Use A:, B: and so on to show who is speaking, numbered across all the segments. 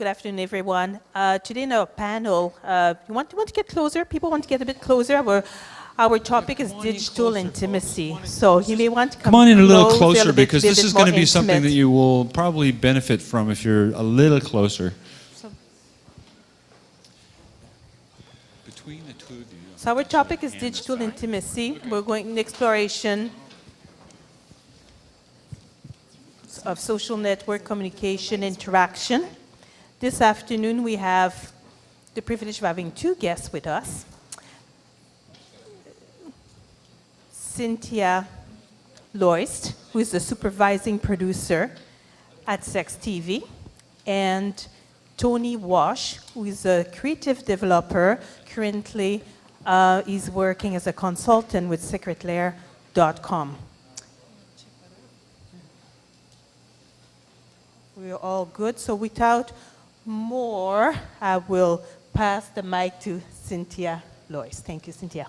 A: afternoon, everyone. Today in our panel, you want to get closer? People want to get a bit closer? Our topic is digital intimacy. So you may want to
B: come on in a little closer,
A: a little
B: because this is going to be
A: intimate.
B: something that you will probably benefit from if you're a little closer. Between the two of you.
A: So our topic is digital intimacy. We're going in exploration of social network communication interaction. This afternoon we have the privilege of having two guests with us. Cynthia Loist, who is the supervising producer at Sex TV, and Tony Wash, who is a creative developer. Currently, he's working as a consultant with secretlair.com. We're all good. So without more, I will pass the mic to Cynthia Loist. Thank you, Cynthia.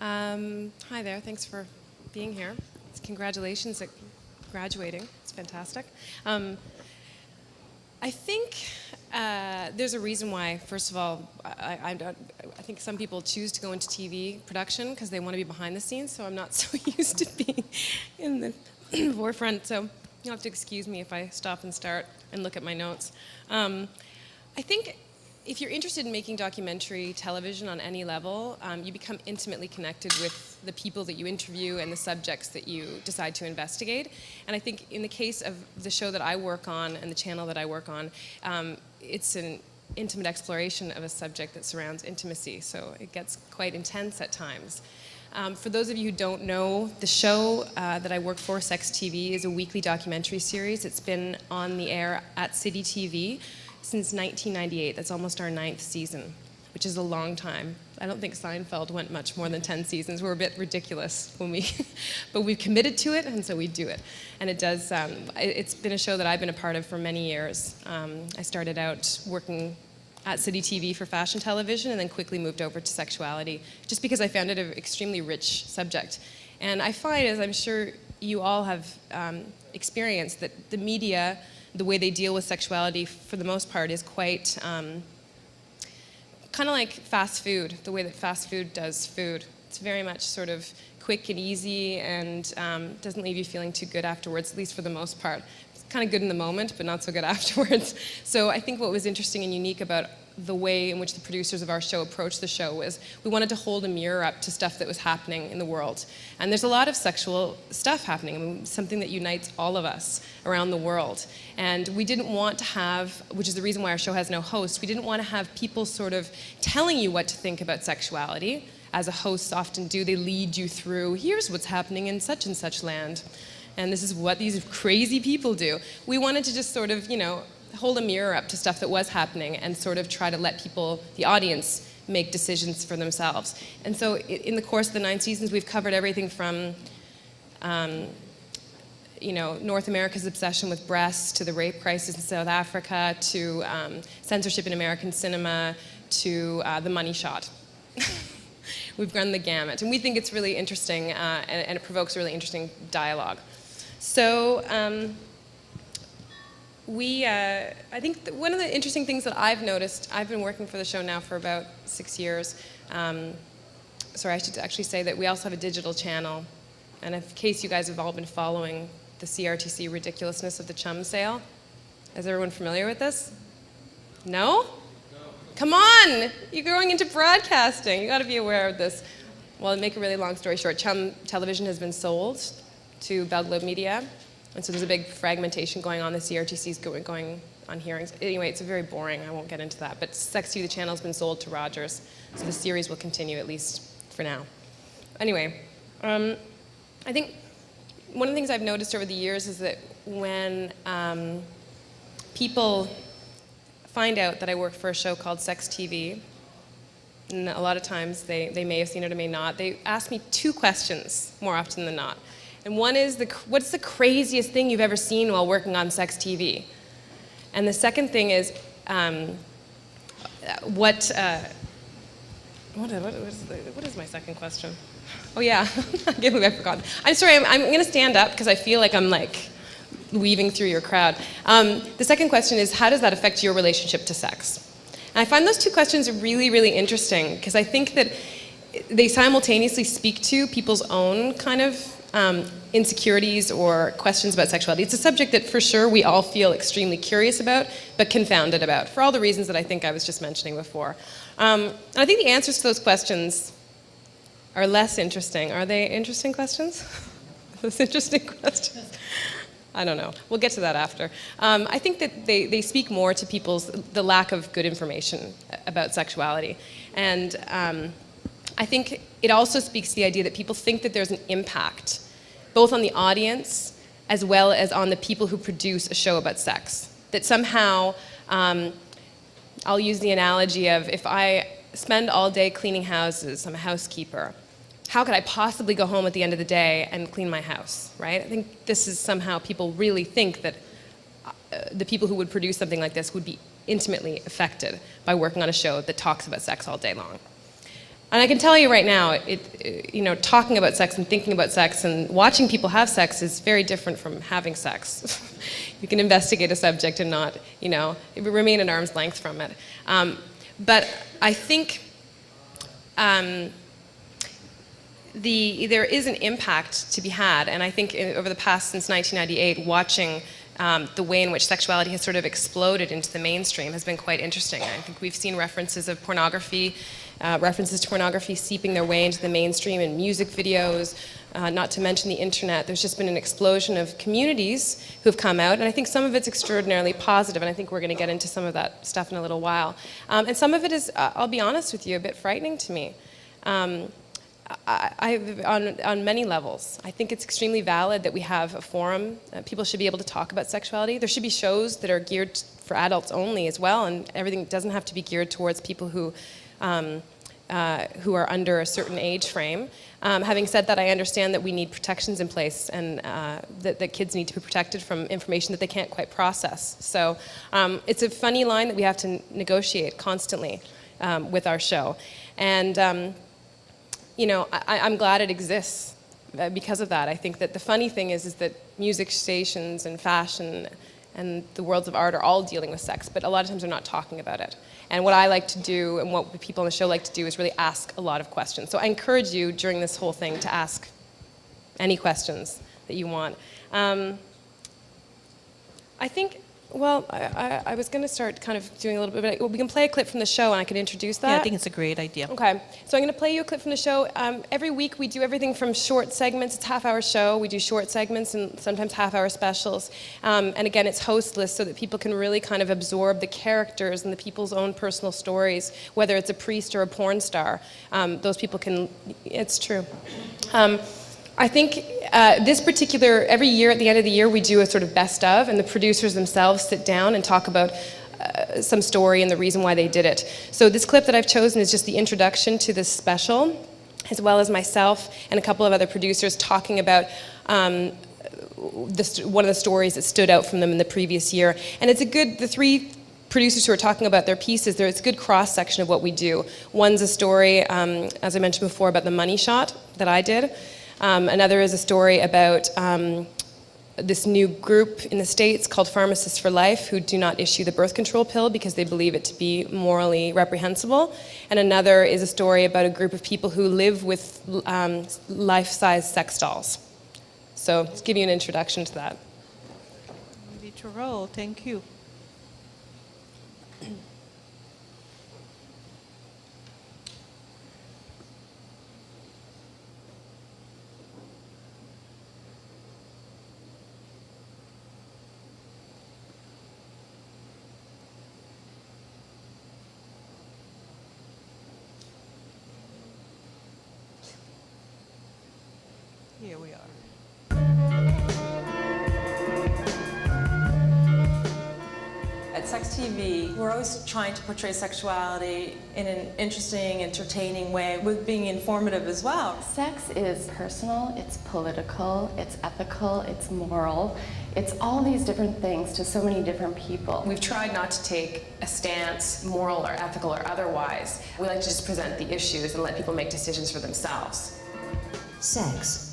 C: Hi there. Thanks for being here. Congratulations at graduating. It's fantastic. I think there's a reason why, first of all, I think some people choose to go into TV production because they want to be behind the scenes, so I'm not so used to being in the forefront. So you'll have to excuse me if I stop and start and look at my notes. I think if you're interested in making documentary television on any level, you become intimately connected with the people that you interview and the subjects that you decide to investigate. And I think in the case of the show that I work on and the channel that I work on, it's an intimate exploration of a subject that surrounds intimacy, so it gets quite intense at times. For those of you who don't know, the show that I work for, Sex TV, is a weekly documentary series. It's been on the air at City TV since 1998. That's almost our 9th season, which is a long time. I don't think Seinfeld went much more than 10 seasons. We're a bit ridiculous when but we've committed to it, and so we do it. And it does, it's been a show that I've been a part of for many years. I started out working at City TV for fashion television, and then quickly moved over to sexuality, just because I found it an extremely rich subject. And I find, as I'm sure you all have experienced, that the media, the way they deal with sexuality, for the most part, is quite kind of like fast food, the way that fast food does food. It's very much sort of quick and easy, and doesn't leave you feeling too good afterwards, at least for the most part. Kind of good in the moment, but not so good afterwards. So I think what was interesting and unique about the way in which the producers of our show approached the show was we wanted to hold a mirror up to stuff that was happening in the world. And there's a lot of sexual stuff happening, I mean, something that unites all of us around the world. And we didn't want to have, which is the reason why our show has no host, we didn't want to have people sort of telling you what to think about sexuality, as a hosts often do. They lead you through, here's what's happening in such and such land. And this is what these crazy people do. We wanted to just sort of, hold a mirror up to stuff that was happening and sort of try to let people, the audience, make decisions for themselves. And so in the course of the 9 seasons, we've covered everything from, North America's obsession with breasts, to the rape crisis in South Africa, to censorship in American cinema, to the money shot. We've run the gamut. And we think it's really interesting, and it provokes a really interesting dialogue. So I think one of the interesting things that I've noticed, I've been working for the show now for about 6 years. Sorry, I should actually say that we also have a digital channel. And in case you guys have all been following the CRTC ridiculousness of the chum sale, is everyone familiar with this? No? Come on! You're going into broadcasting. You got to be aware of this. Well, to make a really long story short, Chum Television has been sold to Bell Globe Media, and so there's a big fragmentation going on. The CRTC's going on hearings. Anyway, it's very boring. I won't get into that. But Sex TV, the channel, has been sold to Rogers, so the series will continue, at least for now. Anyway, I think one of the things I've noticed over the years is that when people find out that I work for a show called Sex TV, and a lot of times they may have seen it or may not, they ask me 2 questions more often than not. And one is, what's the craziest thing you've ever seen while working on Sex TV? And the second thing is, what is my second question? Oh yeah, I can't believe I forgot. I'm sorry, I'm going to stand up because I feel like I'm like weaving through your crowd. The second question is, how does that affect your relationship to sex? And I find those two questions really, really interesting, because I think that they simultaneously speak to people's own kind of insecurities or questions about sexuality. It's a subject that for sure we all feel extremely curious about, but confounded about, for all the reasons that I think I was just mentioning before. And I think the answers to those questions are less interesting. Are they interesting questions? Those interesting questions? I don't know. We'll get to that after. I think that they speak more to the lack of good information about sexuality. And I think it also speaks to the idea that people think that there's an impact, both on the audience as well as on the people who produce a show about sex. That somehow, I'll use the analogy of, if I spend all day cleaning houses, I'm a housekeeper, how could I possibly go home at the end of the day and clean my house, right? I think this is somehow, people really think that the people who would produce something like this would be intimately affected by working on a show that talks about sex all day long. And I can tell you right now, talking about sex and thinking about sex and watching people have sex is very different from having sex. You can investigate a subject and not, remain at arm's length from it. But I think there is an impact to be had, and I think over the past, since 1998, watching the way in which sexuality has sort of exploded into the mainstream has been quite interesting. I think we've seen references of pornography, references to pornography seeping their way into the mainstream in music videos, not to mention the internet. There's just been an explosion of communities who've come out, and I think some of it's extraordinarily positive, and I think we're going to get into some of that stuff in a little while. And some of it is, I'll be honest with you, a bit frightening to me. On many levels. I think it's extremely valid that we have a forum. People should be able to talk about sexuality. There should be shows that are geared for adults only as well, and everything doesn't have to be geared towards people who are under a certain age frame. Having said that, I understand that we need protections in place, and that kids need to be protected from information that they can't quite process. So it's a funny line that we have to negotiate constantly with our show. And I'm glad it exists because of that. I think that the funny thing is that music stations and fashion and the worlds of art are all dealing with sex, but a lot of times they're not talking about it. And what I like to do, and what the people on the show like to do, is really ask a lot of questions. So I encourage you during this whole thing to ask any questions that you want. I think, well, I was going to start kind of doing a little bit, but we can play a clip from the show and I can introduce that.
A: Yeah, I think it's a great idea.
C: Okay, so I'm going to play you a clip from the show. Every week we do everything from short segments. It's a half-hour show. We do short segments and sometimes half-hour specials. And again, it's hostless so that people can really kind of absorb the characters and the people's own personal stories, whether it's a priest or a porn star. Those people can, it's true. I think this particular, every year at the end of the year we do a sort of best of, and the producers themselves sit down and talk about some story and the reason why they did it. So this clip that I've chosen is just the introduction to this special, as well as myself and a couple of other producers talking about one of the stories that stood out from them in the previous year. And it's the three producers who are talking about their pieces, it's a good cross-section of what we do. One's a story, as I mentioned before, about the money shot that I did. Another is a story about this new group in the States called Pharmacists for Life, who do not issue the birth control pill because they believe it to be morally reprehensible. And another is a story about a group of people who live with life-size sex dolls. So let's give you an introduction to that.
A: Ready to roll. Thank you. Here we are.
D: At Sex TV, we're always trying to portray sexuality in an interesting, entertaining way, with being informative as well.
E: Sex is personal, it's political, it's ethical, it's moral. It's all these different things to so many different people.
F: We've tried not to take a stance, moral or ethical or otherwise. We like to just present the issues and let people make decisions for themselves.
G: Sex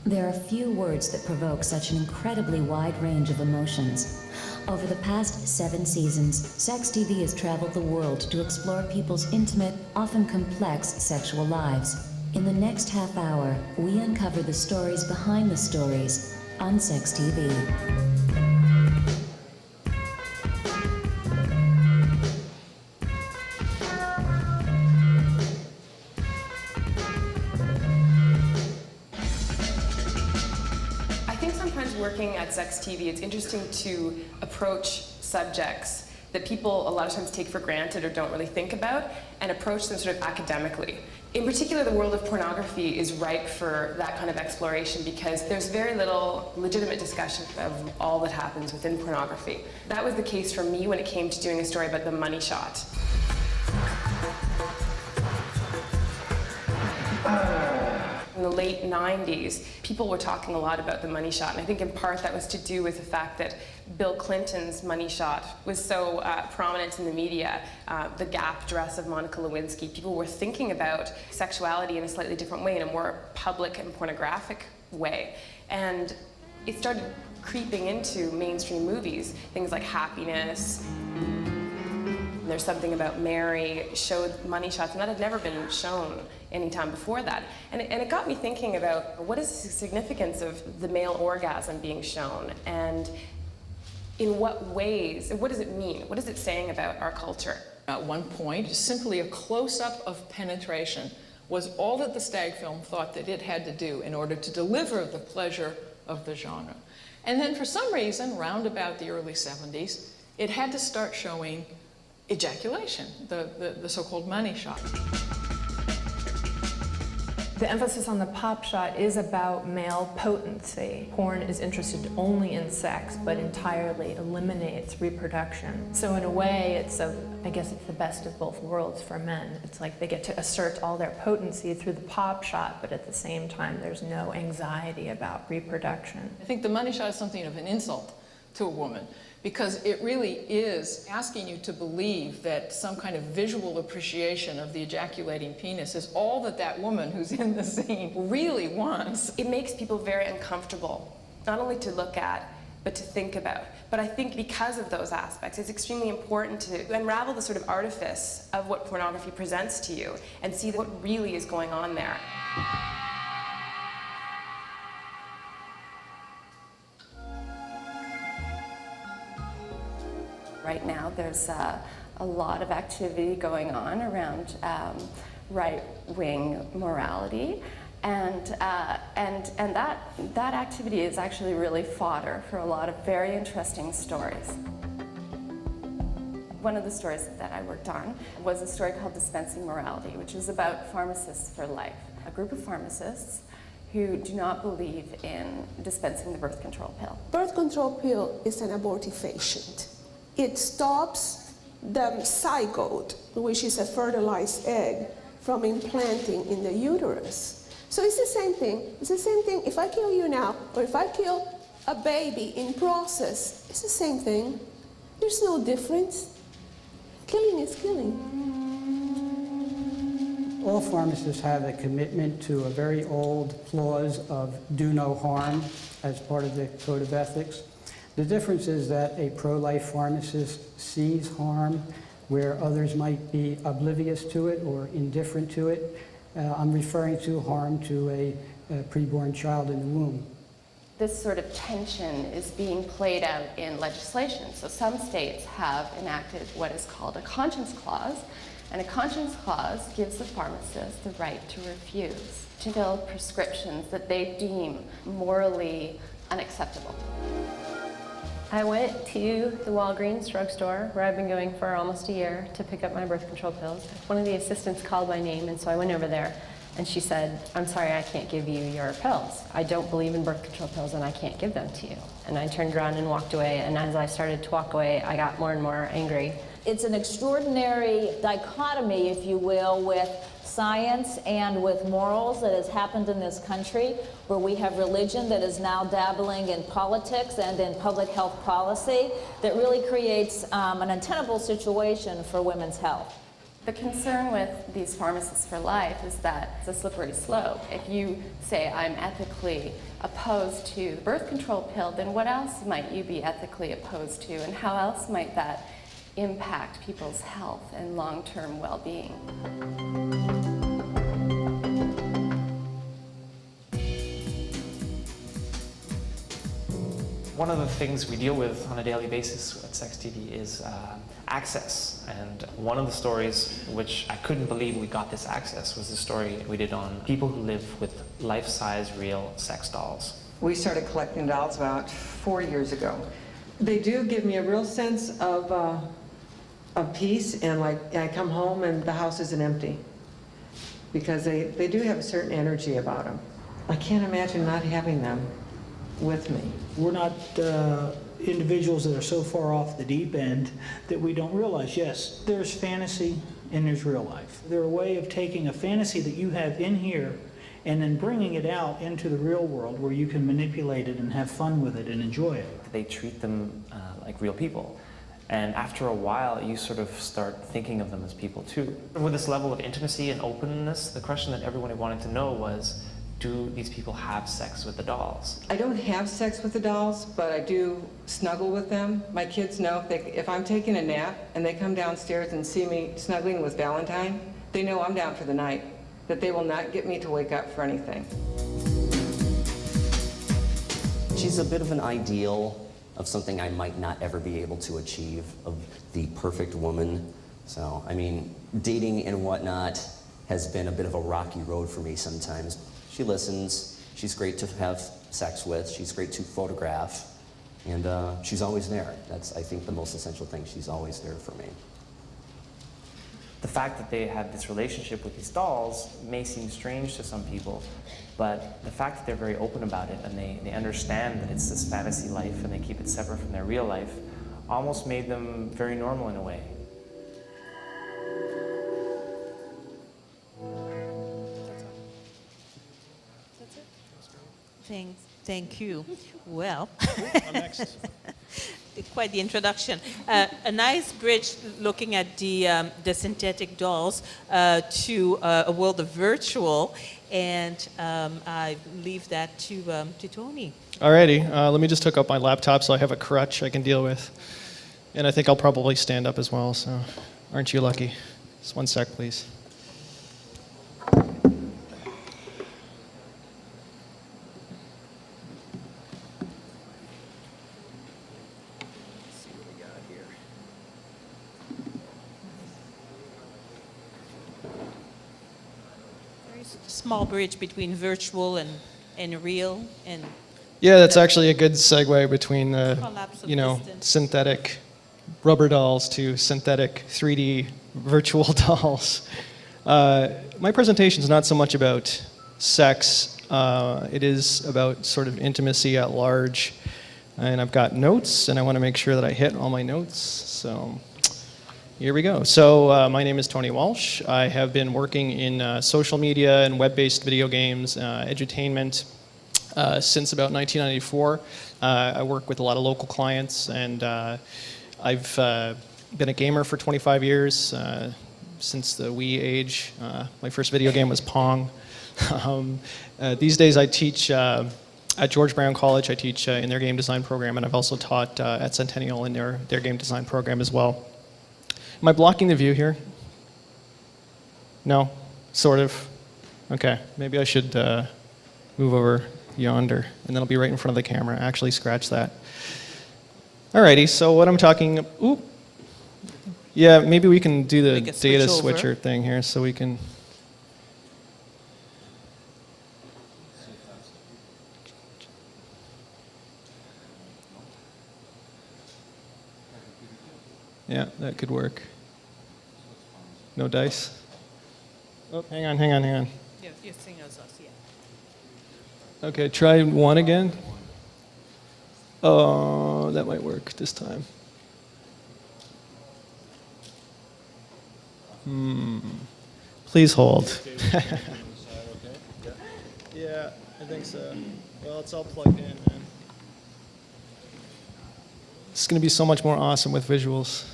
G: There are few words that provoke such an incredibly wide range of emotions. Over the past 7 seasons, Sex TV has traveled the world to explore people's intimate, often complex sexual lives. In the next half hour, we uncover the stories behind the stories on Sex TV.
F: Working at Sex TV, it's interesting to approach subjects that people a lot of times take for granted or don't really think about, and approach them sort of academically. In particular, the world of pornography is ripe for that kind of exploration because there's very little legitimate discussion of all that happens within pornography. That was the case for me when it came to doing a story about the money shot. In the late 90s, people were talking a lot about the money shot, and I think in part that was to do with the fact that Bill Clinton's money shot was so prominent in the media. The Gap dress of Monica Lewinsky. People were thinking about sexuality in a slightly different way, in a more public and pornographic way. And it started creeping into mainstream movies, things like Happiness. There's Something About Mary showed money shots, and that had never been shown any time before that. And it got me thinking about what is the significance of the male orgasm being shown, and in what ways, and what does it mean? What is it saying about our culture?
H: At one point, simply a close-up of penetration was all that the Stag film thought that it had to do in order to deliver the pleasure of the genre. And then for some reason, round about the early 70s, it had to start showing ejaculation, the so-called money shot.
I: The emphasis on the pop shot is about male potency. Porn is interested only in sex, but entirely eliminates reproduction. So in a way, I guess it's the best of both worlds for men. It's like they get to assert all their potency through the pop shot, but at the same time, there's no anxiety about reproduction.
H: I think the money shot is something of an insult to a woman, because it really is asking you to believe that some kind of visual appreciation of the ejaculating penis is all that that woman who's in the scene really wants.
F: It makes people very uncomfortable, not only to look at, but to think about. But I think because of those aspects, it's extremely important to unravel the sort of artifice of what pornography presents to you and see what really is going on there.
E: Right now, there's a lot of activity going on around right-wing morality, and that activity is actually really fodder for a lot of very interesting stories. One of the stories that I worked on was a story called Dispensing Morality, which is about pharmacists for life, a group of pharmacists who do not believe in dispensing the birth control pill.
J: Birth control pill is an abortifacient. It stops the zygote, which is a fertilized egg, from implanting in the uterus. So it's the same thing. It's the same thing if I kill you now, or if I kill a baby in process, it's the same thing. There's no difference. Killing is killing.
K: All pharmacists have a commitment to a very old clause of do no harm as part of the code of ethics. The difference is that a pro-life pharmacist sees harm where others might be oblivious to it or indifferent to it. I'm referring to harm to a preborn child in the womb.
E: This sort of tension is being played out in legislation. So some states have enacted what is called a conscience clause, and a conscience clause gives the pharmacist the right to refuse to fill prescriptions that they deem morally unacceptable.
L: I went to the Walgreens drugstore, where I've been going for almost a year, to pick up my birth control pills. One of the assistants called my name, and so I went over there, and she said, "I'm sorry, I can't give you your pills. I don't believe in birth control pills, and I can't give them to you." And I turned around and walked away, and as I started to walk away, I got more and more angry.
M: It's an extraordinary dichotomy, if you will, with science and with morals that has happened in this country, where we have religion that is now dabbling in politics and in public health policy that really creates an untenable situation for women's health.
E: The concern with these pharmacists for life is that it's a slippery slope. If you say, I'm ethically opposed to the birth control pill, then what else might you be ethically opposed to, and how else might that impact people's health and long-term well-being?
N: One of the things we deal with on a daily basis at Sex TV is access. And one of the stories which I couldn't believe we got this access was the story we did on people who live with life-size real sex dolls.
O: We started collecting dolls about 4 years ago. They do give me a real sense of peace, and like I come home and the house isn't empty, because they do have a certain energy about them. I can't imagine not having them with me.
P: We're not individuals that are so far off the deep end that we don't realize, yes, there's fantasy and there's real life. They're a way of taking a fantasy that you have in here and then bringing it out into the real world where you can manipulate it and have fun with it and enjoy it.
N: They treat them like real people. And after a while, you sort of start thinking of them as people too. With this level of intimacy and openness, the question that everyone wanted to know was, do these people have sex with the dolls?
O: I don't have sex with the dolls, but I do snuggle with them. My kids know if I'm taking a nap and they come downstairs and see me snuggling with Valentine, they know I'm down for the night, that they will not get me to wake up for anything.
Q: She's a bit of an ideal of something I might not ever be able to achieve, of the perfect woman. So, I mean, dating and whatnot has been a bit of a rocky road for me sometimes. She listens, she's great to have sex with, she's great to photograph, and she's always there. That's, I think, the most essential thing. She's always there for me.
N: The fact that they have this relationship with these dolls may seem strange to some people, but the fact that they're very open about it and they understand that it's this fantasy life and they keep it separate from their real life almost made them very normal in a way.
A: Thank you. Well, quite the introduction. A nice bridge looking at the synthetic dolls to a world of virtual, and I leave that to Tony.
R: Alrighty, let me just hook up my laptop so I have a crutch I can deal with. And I think I'll probably stand up as well, so aren't you lucky? Just one sec, please.
A: Small bridge between virtual and real, and
R: yeah, that's actually a good segue between the
A: distance.
R: Synthetic rubber dolls to synthetic 3D virtual dolls. My presentation is not so much about sex. It is about sort of intimacy at large, and I've got notes, and I want to make sure that I hit all my notes. So here we go. So my name is Tony Walsh. I have been working in social media and web-based video games, edutainment, since about 1994. I work with a lot of local clients, and I've been a gamer for 25 years, since the Wii age. My first video game was Pong. These days I teach at George Brown College. I teach in their game design program, and I've also taught at Centennial in their game design program as well. Am I blocking the view here? No? Sort of? Okay, maybe I should move over yonder, and then I'll be right in front of the camera. Actually, scratch that. Alrighty, so what I'm talking... Ooh. Yeah, maybe we can do the data switcher thing here so we can... Yeah, that could work. No dice? Oh, hang on.
A: Yeah, you're seeing us, yeah.
R: Okay, try one again. Oh, that might work this time. Please hold. Yeah, I think so. Well, it's all plugged in, man. It's going to be so much more awesome with visuals.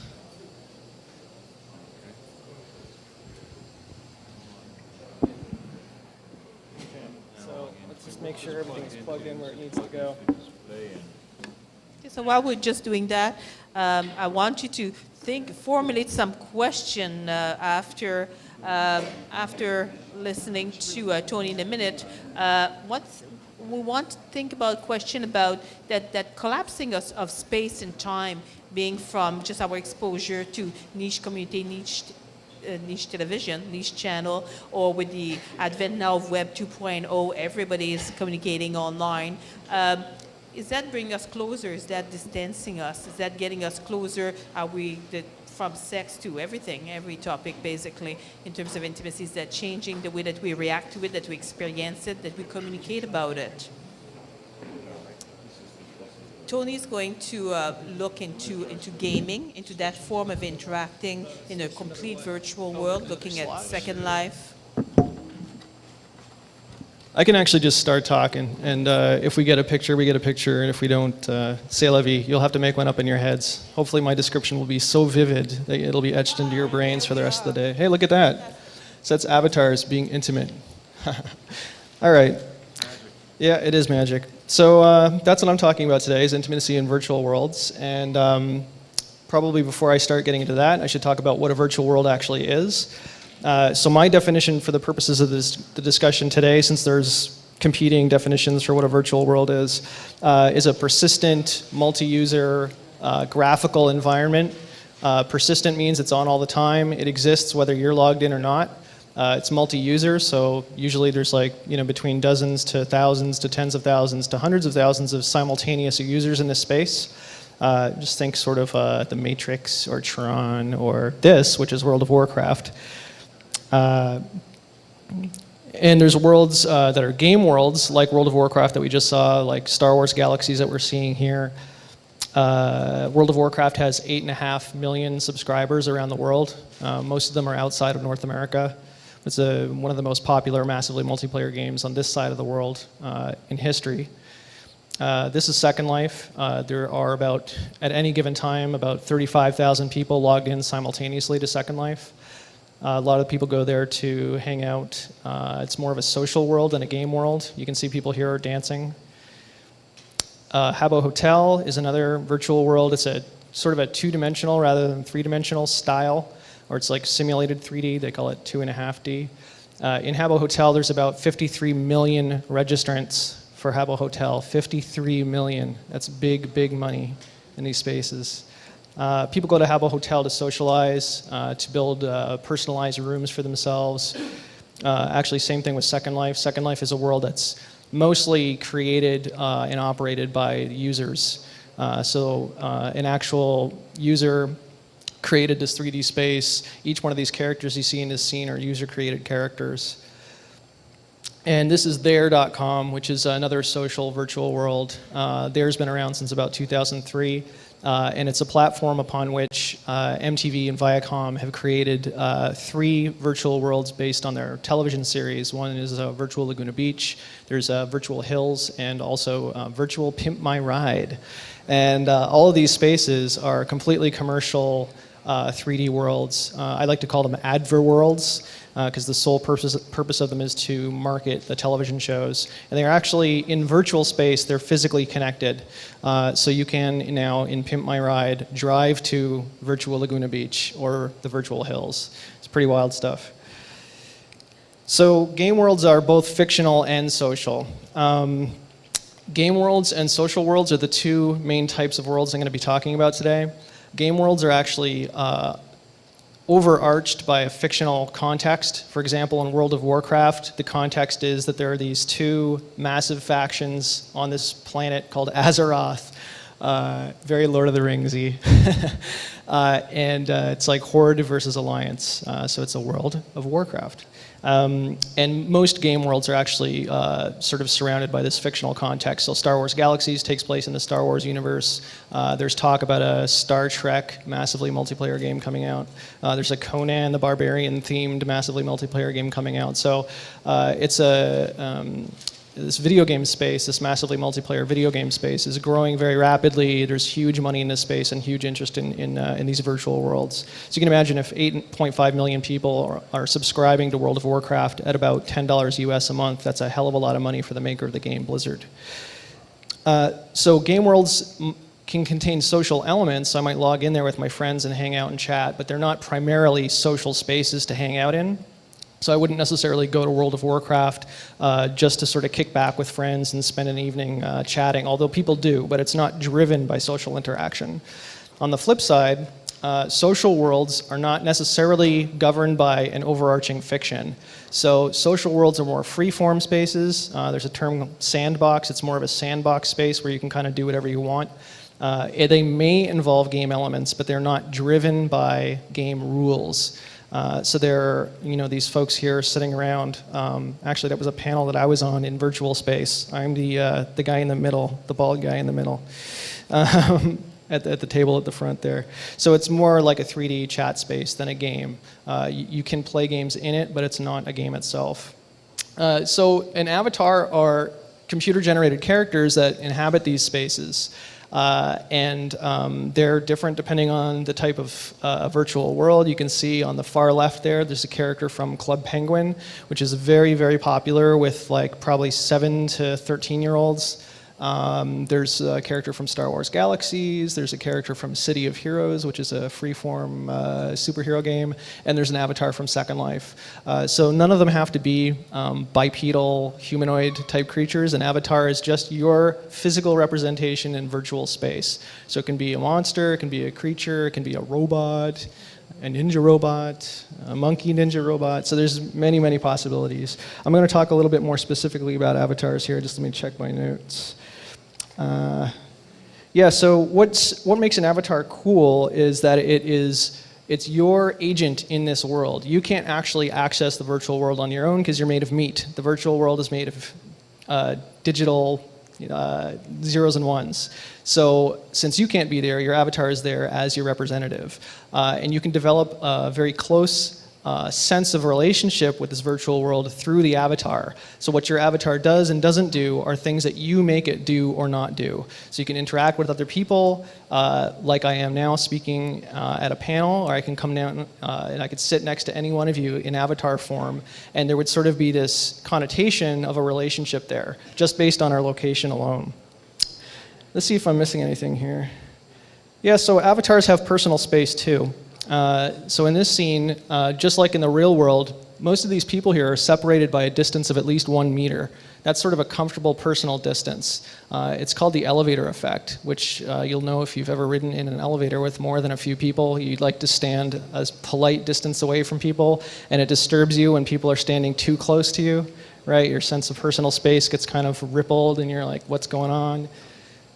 R: make sure everything's plugged in where it needs to go.
A: So while we're just doing that, I want you to formulate some question after listening to Tony in a minute. We want to think about question about that collapsing of space and time, being from just our exposure to niche community, niche television, niche channel, or with the advent now of Web 2.0, everybody is communicating online. Is that bringing us closer? Is that distancing us? Is that getting us closer? Are we from sex to everything, every topic basically, in terms of intimacy? Is that changing the way that we react to it, that we experience it, that we communicate about it? Tony's going to look into gaming, into that form of interacting in a complete virtual world, looking at Second Life.
R: I can actually just start talking, and if we get a picture, we get a picture, and if we don't, c'est la vie. You'll have to make one up in your heads. Hopefully my description will be so vivid that it'll be etched into your brains for the rest of the day. Hey, look at that. So that's avatars being intimate. All right. Yeah, it is magic. So that's what I'm talking about today, is intimacy in virtual worlds. And probably before I start getting into that, I should talk about what a virtual world actually is. So my definition for the purposes of the discussion today, since there's competing definitions for what a virtual world is a persistent, multi-user, graphical environment. Persistent means it's on all the time. It exists whether you're logged in or not. It's multi-user, so usually there's between dozens to thousands to tens of thousands to hundreds of thousands of simultaneous users in this space. Just think sort of the Matrix or Tron or this, which is World of Warcraft. And there's worlds that are game worlds, like World of Warcraft that we just saw, like Star Wars Galaxies that we're seeing here. World of Warcraft has 8.5 million subscribers around the world. Most of them are outside of North America. It's one of the most popular, massively multiplayer games on this side of the world in history. This is Second Life. There are at any given time, about 35,000 people logged in simultaneously to Second Life. A lot of people go there to hang out. It's more of a social world than a game world. You can see people here dancing. Habbo Hotel is another virtual world. It's a sort of a two-dimensional rather than three-dimensional style, or it's like simulated 3D. They call it 2.5D. In Habbo Hotel, there's about 53 million registrants for Habbo Hotel. 53 million. That's big, big money in these spaces. People go to Habbo Hotel to socialize, to build personalized rooms for themselves. Actually, same thing with Second Life. Second Life is a world that's mostly created and operated by users. So an actual user created this 3D space. Each one of these characters you see in this scene are user-created characters. And this is there.com, which is another social virtual world. There's been around since about 2003. And it's a platform upon which MTV and Viacom have created 3 virtual worlds based on their television series. One is Virtual Laguna Beach, there's Virtual Hills, and also Virtual Pimp My Ride. And all of these spaces are completely commercial 3D worlds. I like to call them adver worlds, because the sole purpose of them is to market the television shows. And they're actually, in virtual space, they're physically connected. So you can now, in Pimp My Ride, drive to Virtual Laguna Beach or the Virtual Hills. It's pretty wild stuff. So game worlds are both fictional and social. Game worlds and social worlds are the 2 main types of worlds I'm going to be talking about today. Game worlds are actually overarched by a fictional context. For example, in World of Warcraft, the context is that there are these 2 massive factions on this planet called Azeroth. Very Lord of the Rings-y. And it's like Horde versus Alliance. So it's a World of Warcraft. And most game worlds are actually sort of surrounded by this fictional context. So Star Wars Galaxies takes place in the Star Wars universe. There's talk about a Star Trek massively multiplayer game coming out. There's a Conan the Barbarian themed massively multiplayer game coming out. So it's a this video game space, this massively multiplayer video game space, is growing very rapidly. There's huge money in this space and huge interest in these virtual worlds. So you can imagine if 8.5 million people are subscribing to World of Warcraft at about $10 US a month, that's a hell of a lot of money for the maker of the game, Blizzard. So game worlds can contain social elements. So I might log in there with my friends and hang out and chat, but they're not primarily social spaces to hang out in. So I wouldn't necessarily go to World of Warcraft just to sort of kick back with friends and spend an evening chatting, although people do, but it's not driven by social interaction. On the flip side, social worlds are not necessarily governed by an overarching fiction. So social worlds are more free-form spaces. There's a term sandbox. It's more of a sandbox space where you can kind of do whatever you want. They may involve game elements, but they're not driven by game rules. So there are, these folks here sitting around. Actually, that was a panel that I was on in virtual space. I'm the guy in the middle, the bald guy in the middle, at the table at the front there. So it's more like a 3D chat space than a game. You can play games in it, but it's not a game itself. So an avatar are computer-generated characters that inhabit these spaces. They're different depending on the type of virtual world. You can see on the far left there's a character from Club Penguin, which is very, very popular with like probably 7 to 13-year-olds. There's a character from Star Wars Galaxies, there's a character from City of Heroes, which is a freeform superhero game, and there's an avatar from Second Life. So none of them have to be bipedal, humanoid type creatures. An avatar is just your physical representation in virtual space. So it can be a monster, it can be a creature, it can be a robot, a ninja robot, a monkey ninja robot. So there's many, many possibilities. I'm going to talk a little bit more specifically about avatars here. Just let me check my notes. So what makes an avatar cool is that it's your agent in this world. You can't actually access the virtual world on your own because you're made of meat. The virtual world is made of digital zeros and ones. So since you can't be there, your avatar is there as your representative. And you can develop a very close sense of relationship with this virtual world through the avatar. So what your avatar does and doesn't do are things that you make it do or not do. So you can interact with other people, like I am now speaking at a panel, or I can come down and I could sit next to any one of you in avatar form, and there would sort of be this connotation of a relationship there, just based on our location alone. Let's see if I'm missing anything here. Yeah, so avatars have personal space too. So in this scene, just like in the real world, most of these people here are separated by a distance of at least 1 meter. That's sort of a comfortable personal distance. It's called the elevator effect, which you'll know if you've ever ridden in an elevator with more than a few people. You'd like to stand a polite distance away from people, and it disturbs you when people are standing too close to you, right? Your sense of personal space gets kind of rippled, and you're like, what's going on?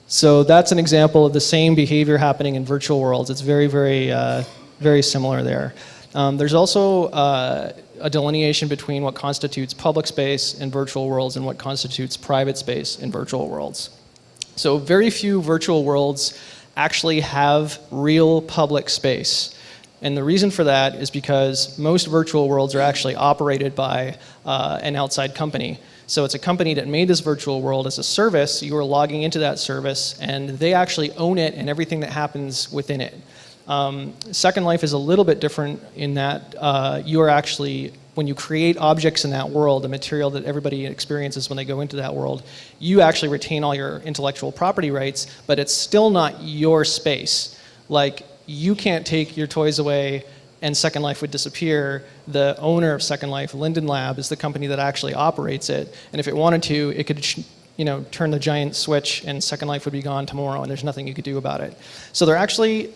R: So that's an example of the same behavior happening in virtual worlds. It's very, very similar there. There's also a delineation between what constitutes public space in virtual worlds and what constitutes private space in virtual worlds. So very few virtual worlds actually have real public space. And the reason for that is because most virtual worlds are actually operated by an outside company. So it's a company that made this virtual world as a service. You are logging into that service, and they actually own it and everything that happens within it. Second Life is a little bit different in that you are actually, when you create objects in that world, the material that everybody experiences when they go into that world, you actually retain all your intellectual property rights, but it's still not your space. Like, you can't take your toys away and Second Life would disappear. The owner of Second Life, Linden Lab, is the company that actually operates it, and if it wanted to, it could turn the giant switch and Second Life would be gone tomorrow and there's nothing you could do about it. So they're actually,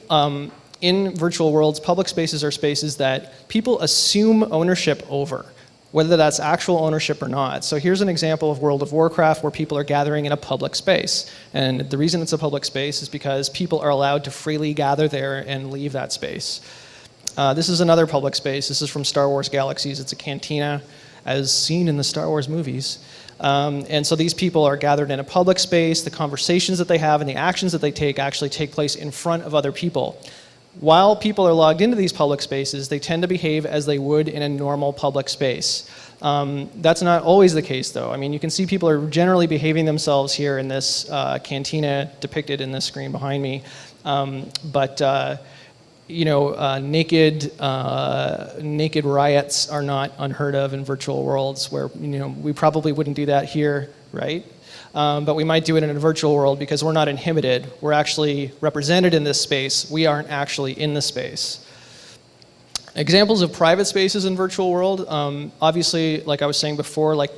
R: in virtual worlds, public spaces are spaces that people assume ownership over, whether that's actual ownership or not. So here's an example of World of Warcraft where people are gathering in a public space. And the reason it's a public space is because people are allowed to freely gather there and leave that space. This is another public space. This is from Star Wars Galaxies. It's a cantina, as seen in the Star Wars movies. And so these people are gathered in a public space. The conversations that they have and the actions that they take actually take place in front of other people. while people are logged into these public spaces, they tend to behave as they would in a normal public space. That's not always the case, though. I mean, you can see people are generally behaving themselves here in this cantina depicted in this screen behind me. Naked riots are not unheard of in virtual worlds where, we probably wouldn't do that here, right? But we might do it in a virtual world because we're not inhibited. We're actually represented in this space. We aren't actually in the space. Examples of private spaces in virtual world, obviously, like I was saying before, like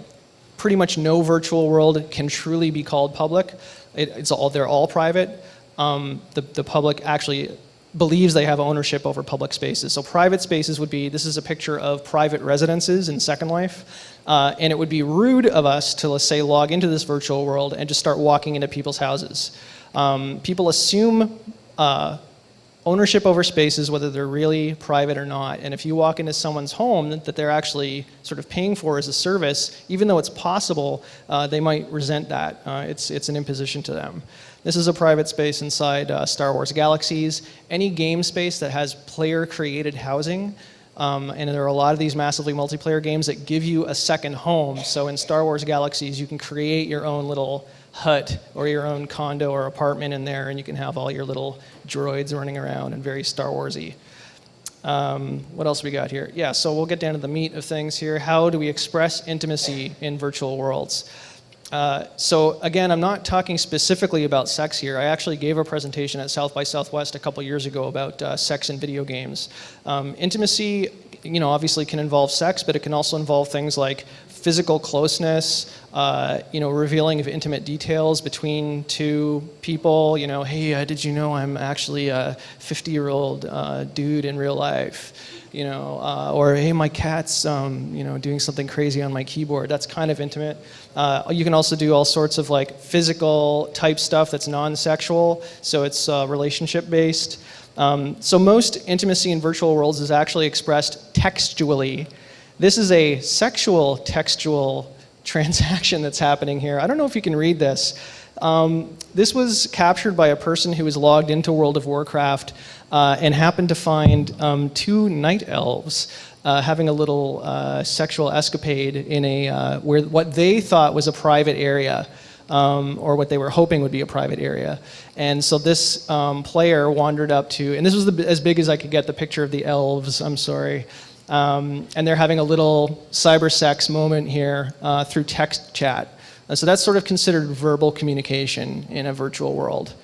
R: pretty much no virtual world can truly be called public. They're all private. The public actually believes they have ownership over public spaces. So private spaces would be, this is a picture of private residences in Second Life. And it would be rude of us to, let's say, log into this virtual world and just start walking into people's houses. People assume ownership over spaces, whether they're really private or not. And if you walk into someone's home that they're actually sort of paying for as a service, even though it's possible, they might resent that. It's an imposition to them. This is a private space inside Star Wars Galaxies. Any game space that has player-created housing, and there are a lot of these massively multiplayer games that give you a second home. So in Star Wars Galaxies, you can create your own little hut or your own condo or apartment in there, and you can have all your little droids running around and very Star Wars-y. What else we got here? Yeah, so we'll get down to the meat of things here. How do we express intimacy in virtual worlds? So again, I'm not talking specifically about sex here. I actually gave a presentation at South by Southwest a couple years ago about sex in video games. Intimacy, obviously can involve sex, but it can also involve things like physical closeness, revealing of intimate details between two people. Hey, did you know I'm actually a 50-year-old dude in real life? Or hey, my cat's doing something crazy on my keyboard. That's kind of intimate. You can also do all sorts of like physical type stuff that's non-sexual, so it's relationship based. So most intimacy in virtual worlds is actually expressed textually. This is a sexual textual transaction that's happening here. I don't know if you can read this. This was captured by a person who was logged into World of Warcraft and happened to find two night elves having a little sexual escapade in a where what they thought was a private area, or what they were hoping would be a private area. And so this player wandered up to, and this was as big as I could get the picture of the elves, I'm sorry. And they're having a little cyber sex moment here through text chat. So that's sort of considered verbal communication in a virtual world.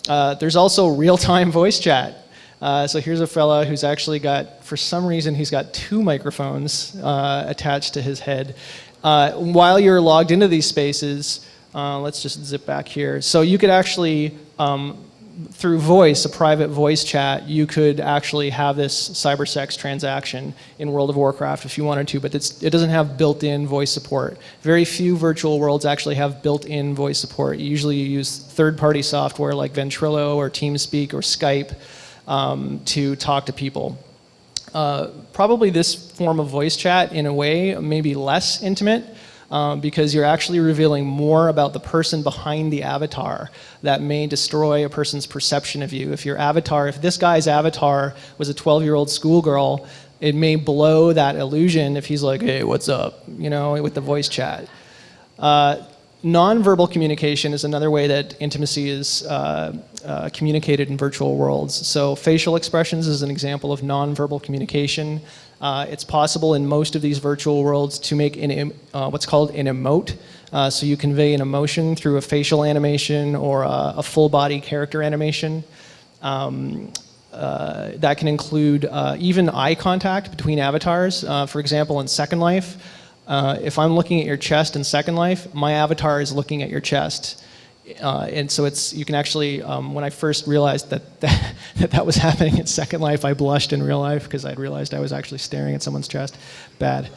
R: There's also real-time voice chat. So here's a fella who's actually got, for some reason, he's got two microphones attached to his head. While you're logged into these spaces, let's just zip back here. So you could actually, through voice, a private voice chat, you could actually have this cyber sex transaction in World of Warcraft if you wanted to, but it doesn't have built-in voice support. Very few virtual worlds actually have built-in voice support. Usually you use third-party software like Ventrilo or TeamSpeak or Skype to talk to people. Probably this form of voice chat, in a way, may be less intimate, because you're actually revealing more about the person behind the avatar that may destroy a person's perception of you. If this guy's avatar was a 12-year-old schoolgirl, it may blow that illusion if he's like, hey, what's up, with the voice chat. Nonverbal communication is another way that intimacy is communicated in virtual worlds. So facial expressions is an example of nonverbal communication. It's possible in most of these virtual worlds to make what's called an emote. So you convey an emotion through a facial animation or a full body character animation. That can include even eye contact between avatars. For example, in Second Life, if I'm looking at your chest in Second Life, my avatar is looking at your chest. And so you can actually, when I first realized that was happening in Second Life, I blushed in real life because I'd realized I was actually staring at someone's chest. Bad.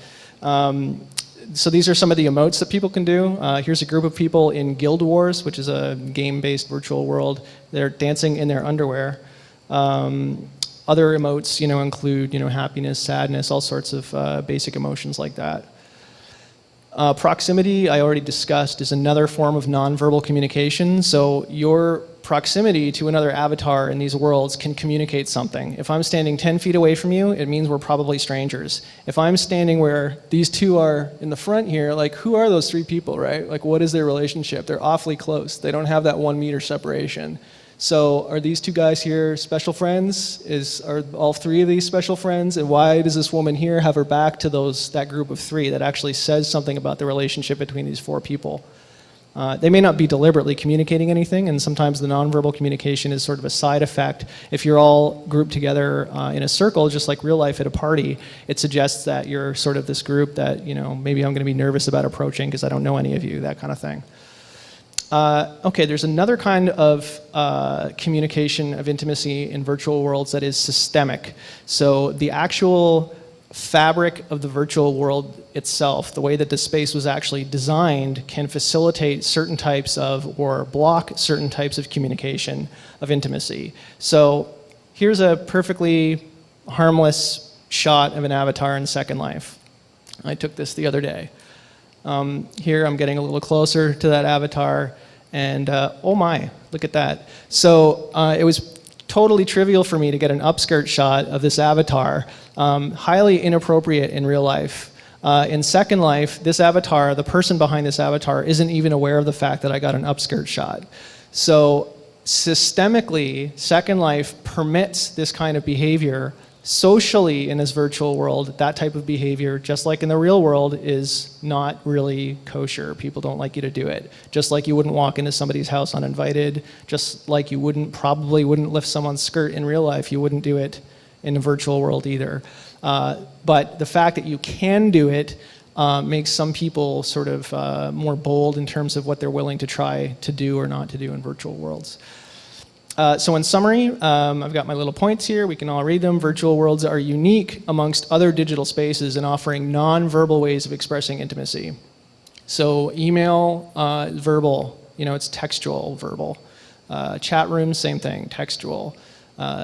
R: So these are some of the emotes that people can do. Here's a group of people in Guild Wars, which is a game-based virtual world. They're dancing in their underwear. Other emotes, include, happiness, sadness, all sorts of basic emotions like that. Proximity, I already discussed, is another form of nonverbal communication. So your proximity to another avatar in these worlds can communicate something. If I'm standing 10 feet away from you, it means we're probably strangers. If I'm standing where these two are in the front here, like, who are those three people, right? Like, what is their relationship? They're awfully close. They don't have that 1 meter separation. So are these two guys here special friends? Are all three of these special friends? And why does this woman here have her back to that group of three that actually says something about the relationship between these four people? They may not be deliberately communicating anything, and sometimes the nonverbal communication is sort of a side effect. If you're all grouped together in a circle, just like real life at a party, it suggests that you're sort of this group that, maybe I'm going to be nervous about approaching because I don't know any of you, that kind of thing. Okay, there's another kind of communication of intimacy in virtual worlds that is systemic. So the actual fabric of the virtual world itself, the way that the space was actually designed, can facilitate certain types of, or block certain types of communication of intimacy. So here's a perfectly harmless shot of an avatar in Second Life. I took this the other day. Here I'm getting a little closer to that avatar, and oh my, look at that. So it was totally trivial for me to get an upskirt shot of this avatar, highly inappropriate in real life. In Second Life, this avatar, the person behind this avatar, isn't even aware of the fact that I got an upskirt shot. So systemically, Second Life permits this kind of behavior. Socially, in this virtual world, that type of behavior, just like in the real world, is not really kosher. People don't like you to do it. Just like you wouldn't walk into somebody's house uninvited, just like you probably wouldn't lift someone's skirt in real life, you wouldn't do it in the virtual world either. But the fact that you can do it makes some people sort of more bold in terms of what they're willing to try to do or not to do in virtual worlds. So in summary, I've got my little points here. We can all read them. Virtual worlds are unique amongst other digital spaces in offering non-verbal ways of expressing intimacy. So email, verbal, it's textual, verbal. Chat rooms, same thing, textual.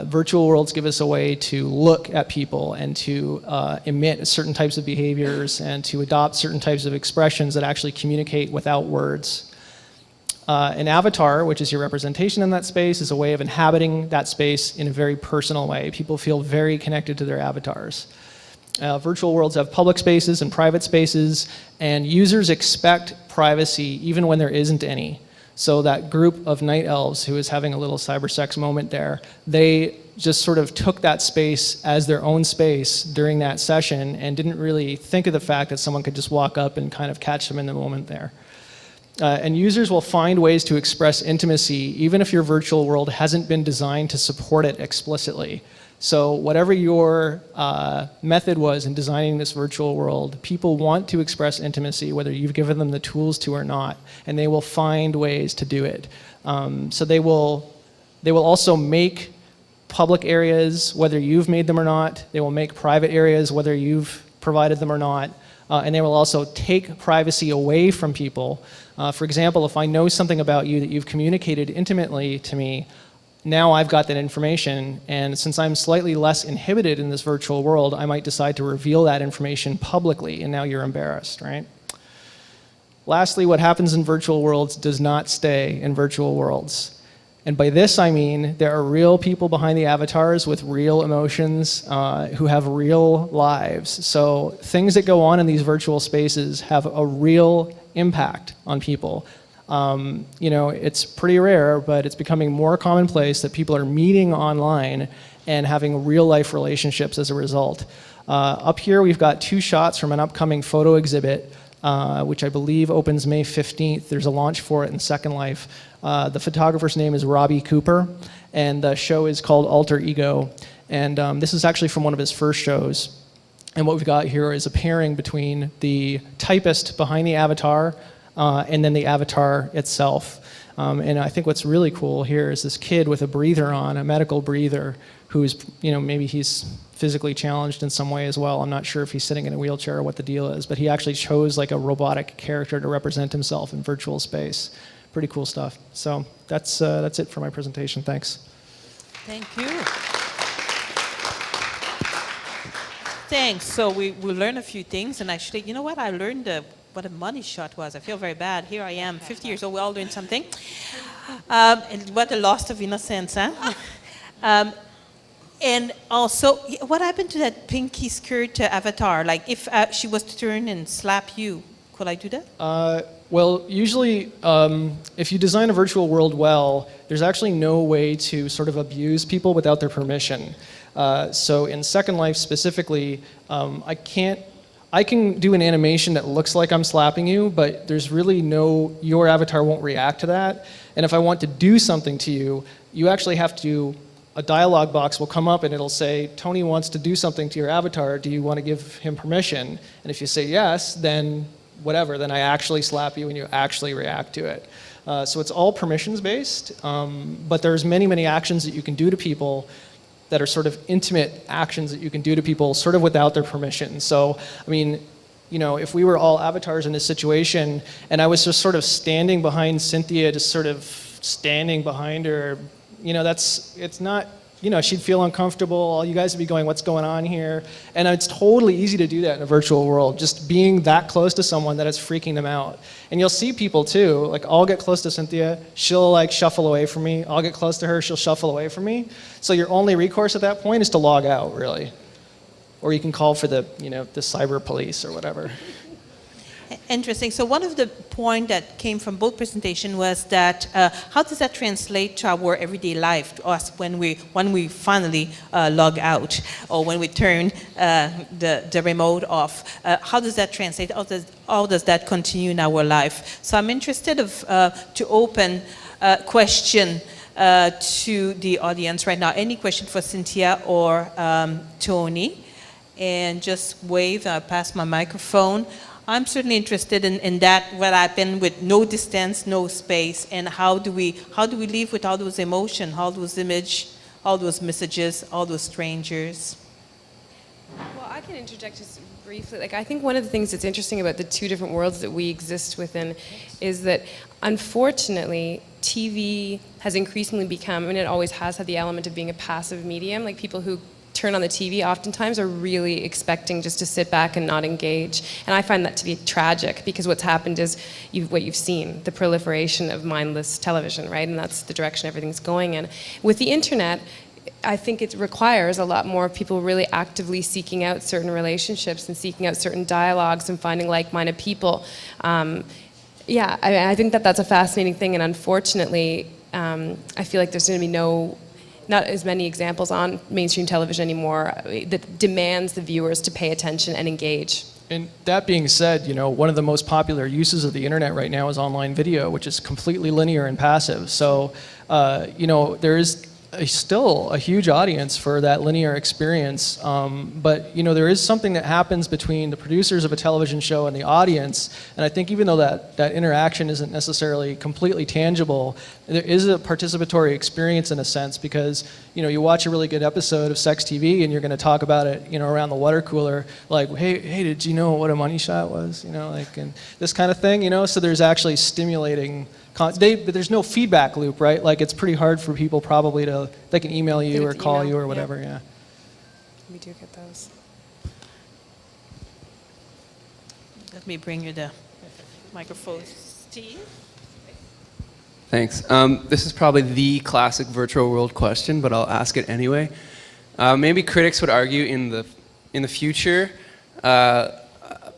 R: Virtual worlds give us a way to look at people and to emit certain types of behaviors and to adopt certain types of expressions that actually communicate without words. An avatar, which is your representation in that space, is a way of inhabiting that space in a very personal way. People feel very connected to their avatars. Virtual worlds have public spaces and private spaces, and users expect privacy even when there isn't any. So that group of night elves who is having a little cybersex moment there, they just sort of took that space as their own space during that session and didn't really think of the fact that someone could just walk up and kind of catch them in the moment there. And users will find ways to express intimacy even if your virtual world hasn't been designed to support it explicitly. So whatever your method was in designing this virtual world, people want to express intimacy whether you've given them the tools to or not, and they will find ways to do it. So they will also make public areas whether you've made them or not. They will make private areas whether you've provided them or not. And they will also take privacy away from people. For example, if I know something about you that you've communicated intimately to me, now I've got that information, and since I'm slightly less inhibited in this virtual world, I might decide to reveal that information publicly, and now you're embarrassed, right? Lastly, what happens in virtual worlds does not stay in virtual worlds. And by this I mean there are real people behind the avatars with real emotions who have real lives. So things that go on in these virtual spaces have a real impact on people. It's pretty rare, but it's becoming more commonplace that people are meeting online and having real life relationships as a result. Up here we've got 2 shots from an upcoming photo exhibit, which I believe opens May 15th. There's a launch for it in Second Life. The photographer's name is Robbie Cooper, and the show is called Alter Ego. And this is actually from one of his first shows. And what we've got here is a pairing between the typist behind the avatar and then the avatar itself. And I think what's really cool here is this kid with a breather on, a medical breather, who's, maybe he's physically challenged in some way as well. I'm not sure if he's sitting in a wheelchair or what the deal is, but he actually chose like a robotic character to represent himself in virtual space. Pretty cool stuff. So that's it for my presentation. Thanks.
A: Thank you. Thanks. So we learned a few things, and actually, you know what? I learned what a money shot was. I feel very bad. Here I am, 50 years old, we're all doing something. And what a loss of innocence, huh? And also, what happened to that pinky skirt avatar? Like, if she was to turn and slap you, could I do that?
R: Well, usually, if you design a virtual world well, there's actually no way to sort of abuse people without their permission. So in Second Life specifically, I can do an animation that looks like I'm slapping you, but there's really your avatar won't react to that. And if I want to do something to you, you actually have to, a dialog box will come up and it'll say, Tony wants to do something to your avatar, do you want to give him permission? And if you say yes, then whatever, then I actually slap you and you actually react to it. So it's all permissions based, but there's many, many actions that you can do to people that are sort of intimate actions that you can do to people sort of without their permission. So, I mean, you know, if we were all avatars in this situation and I was just sort of standing behind Cynthia, just sort of standing behind her, you know, it's not, you know, she'd feel uncomfortable, all you guys would be going, what's going on here? And it's totally easy to do that in a virtual world, just being that close to someone that it's freaking them out. And you'll see people too, like I'll get close to Cynthia, she'll like shuffle away from me, I'll get close to her, she'll shuffle away from me. So your only recourse at that point is to log out, really. Or you can call for the, you know, the cyber police or whatever.
A: Interesting. So one of the points that came from both presentations was that how does that translate to our everyday life, to us when we finally log out or when we turn the remote off? How does that translate? How does that continue in our life? So I'm interested to open question to the audience right now. Any question for Cynthia or Tony? And just wave, pass my microphone. I'm certainly interested in that, what happened with no distance, no space, and how do we live with all those emotions, all those images, all those messages, all those strangers?
C: Well, I can interject just briefly. Like, I think one of the things that's interesting about the two different worlds that we exist within is that, unfortunately, TV has increasingly become, I mean, it always has had the element of being a passive medium. Like, people who turn on the TV oftentimes are really expecting just to sit back and not engage. And I find that to be tragic, because what's happened is what you've seen, the proliferation of mindless television, right? And that's the direction everything's going in. With the internet, I think it requires a lot more people really actively seeking out certain relationships and seeking out certain dialogues and finding like-minded people. Yeah, I think that's a fascinating thing, and unfortunately, I feel like there's going to be not as many examples on mainstream television anymore that demands the viewers to pay attention and engage.
R: And that being said, you know, one of the most popular uses of the internet right now is online video, which is completely linear and passive. So, you know, there is still a huge audience for that linear experience, but you know, there is something that happens between the producers of a television show and the audience, and I think even though that interaction isn't necessarily completely tangible, there is a participatory experience in a sense, because you know, you watch a really good episode of Sex TV and you're going to talk about it, you know, around the water cooler, like, hey, did you know what a money shot was, you know, like, and this kind of thing, you know. So there's actually stimulating. But there's no feedback loop, right? Like, it's pretty hard for people probably they can email you or call you or whatever, yeah.
C: We do get those.
A: Let me bring you the microphone, Steve.
S: Thanks. This is probably the classic virtual world question, but I'll ask it anyway. Maybe critics would argue in the future,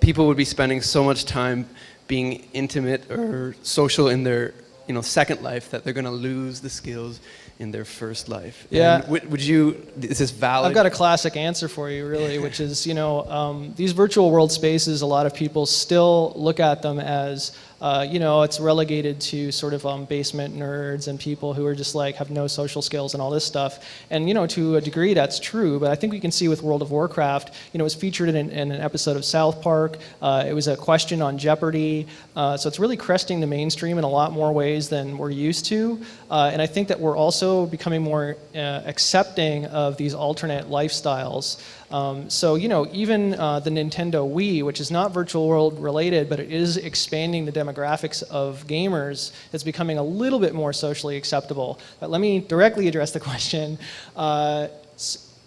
S: people would be spending so much time being intimate or social in their, you know, second life that they're going to lose the skills in their first life.
R: Yeah.
S: Is this valid?
R: I've got a classic answer for you, really, which is, you know, these virtual world spaces, a lot of people still look at them as, you know, it's relegated to sort of basement nerds and people who are just like have no social skills and all this stuff. And, you know, to a degree that's true, but I think we can see with World of Warcraft, you know, it was featured in an episode of South Park. It was a question on Jeopardy. So it's really cresting the mainstream in a lot more ways than we're used to. And I think that we're also becoming more accepting of these alternate lifestyles. So, you know, even the Nintendo Wii, which is not virtual world related, but it is expanding the demographics of gamers, is becoming a little bit more socially acceptable. But let me directly address the question.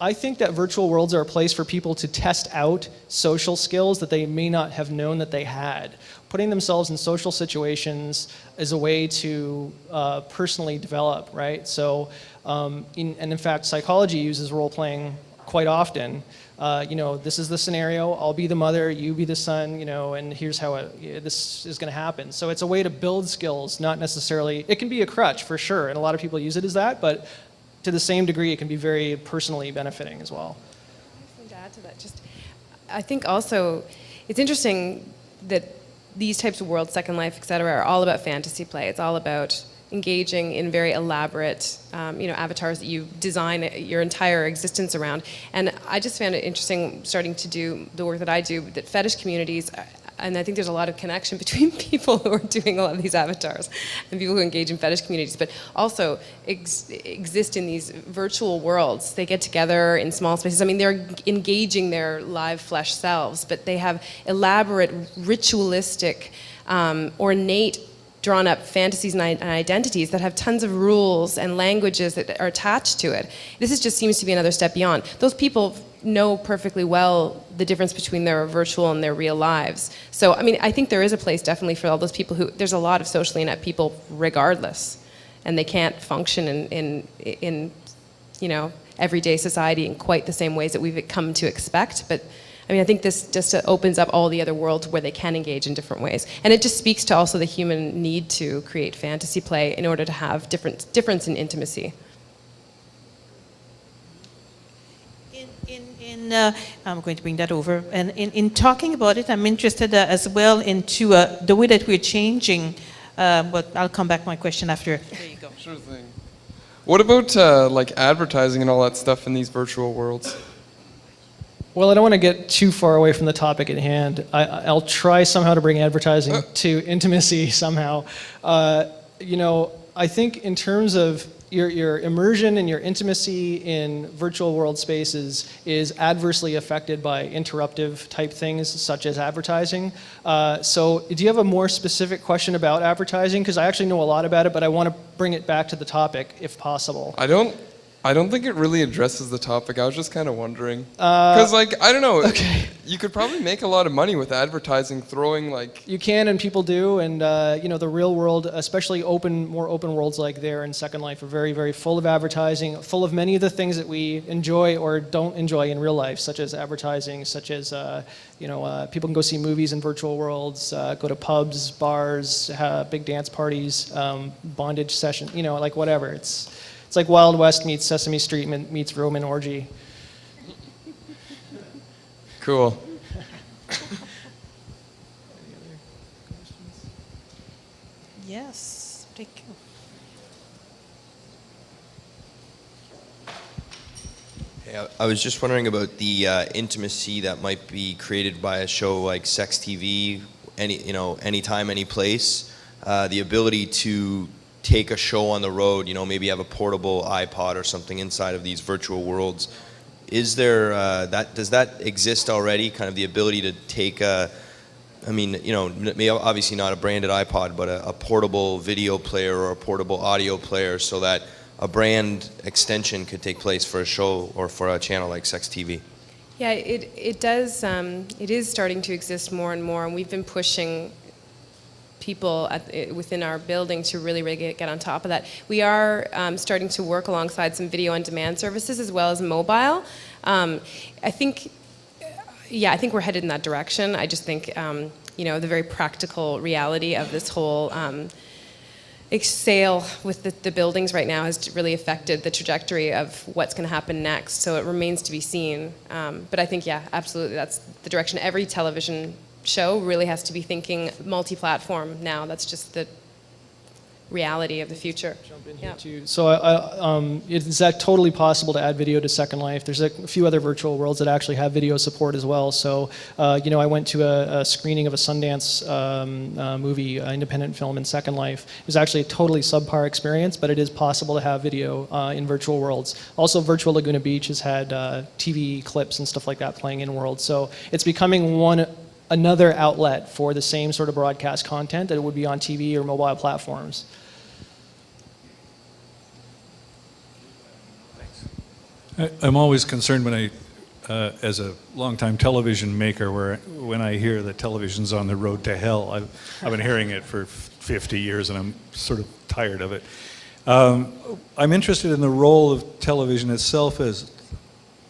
R: I think that virtual worlds are a place for people to test out social skills that they may not have known that they had. Putting themselves in social situations is a way to personally develop, right? So, and in fact, psychology uses role-playing quite often. This is the scenario, I'll be the mother, you be the son, and here's how this is going to happen. So it's a way to build skills, not necessarily, it can be a crutch for sure, and a lot of people use it as that, but to the same degree, it can be very personally benefiting as well.
C: To add to that, I think also it's interesting that these types of worlds, Second Life, et cetera, are all about fantasy play. It's all about engaging in very elaborate, avatars that you design your entire existence around. And I just found it interesting starting to do the work that I do, that fetish communities, and I think there's a lot of connection between people who are doing a lot of these avatars and people who engage in fetish communities, but also exist in these virtual worlds. They get together in small spaces. I mean, they're engaging their live flesh selves, but they have elaborate, ritualistic, ornate, drawn up fantasies and identities that have tons of rules and languages that are attached to it. This just seems to be another step beyond. Those people know perfectly well the difference between their virtual and their real lives. So, I mean, I think there is a place definitely for all those people who, there's a lot of socially inept people regardless, and they can't function in everyday society in quite the same ways that we've come to expect. But I mean, I think this just opens up all the other worlds where they can engage in different ways. And it just speaks to also the human need to create fantasy play in order to have difference in intimacy.
A: I'm going to bring that over. And in talking about it, I'm interested as well into the way that we're changing, but I'll come back to my question after. There you go.
T: Sure thing. What about like advertising and all that stuff in these virtual worlds?
R: Well, I don't want to get too far away from the topic at hand. I'll try somehow to bring advertising to intimacy somehow. I think in terms of your immersion and your intimacy in virtual world spaces is adversely affected by interruptive type things such as advertising. So do you have a more specific question about advertising? Because I actually know a lot about it, but I want to bring it back to the topic if possible.
T: I don't think it really addresses the topic. I was just kind of wondering. Because, I don't know. Okay. You could probably make a lot of money with advertising, throwing,
R: You can, and people do, and, the real world, especially more open worlds like there in Second Life, are very, very full of advertising, full of many of the things that we enjoy or don't enjoy in real life, such as advertising, such as, people can go see movies in virtual worlds, go to pubs, bars, have big dance parties, bondage sessions, whatever. It's like Wild West meets Sesame Street meets Roman orgy.
T: Cool.
A: Yes, thank you.
U: Hey, I was just wondering about the intimacy that might be created by a show like Sex TV, anytime, any place. The ability to take a show on the road, maybe have a portable iPod or something inside of these virtual worlds. Is there does that exist already? Kind of the ability to take maybe obviously not a branded iPod, but a portable video player or a portable audio player, so that a brand extension could take place for a show or for a channel like Sex TV.
C: Yeah, it does. It is starting to exist more and more, and we've been pushing people within our building to really get on top of that. We are starting to work alongside some video on demand services as well as mobile. I think we're headed in that direction. I just think the very practical reality of this whole sale with the buildings right now has really affected the trajectory of what's going to happen next. So it remains to be seen. But I think, absolutely, that's the direction. Every television show really has to be thinking multi-platform now. That's just the reality of the future.
R: So is that totally possible to add video to Second Life? There's a few other virtual worlds that actually have video support as well. So, I went to a screening of a Sundance movie, independent film in Second Life. It was actually a totally subpar experience, but it is possible to have video in virtual worlds. Also, Virtual Laguna Beach has had TV clips and stuff like that playing in worlds. So it's becoming another outlet for the same sort of broadcast content that it would be on TV or mobile platforms.
B: I'm always concerned when as a longtime television maker, when I hear that television's on the road to hell. I've been hearing it for 50 years, and I'm sort of tired of it. I'm interested in the role of television itself as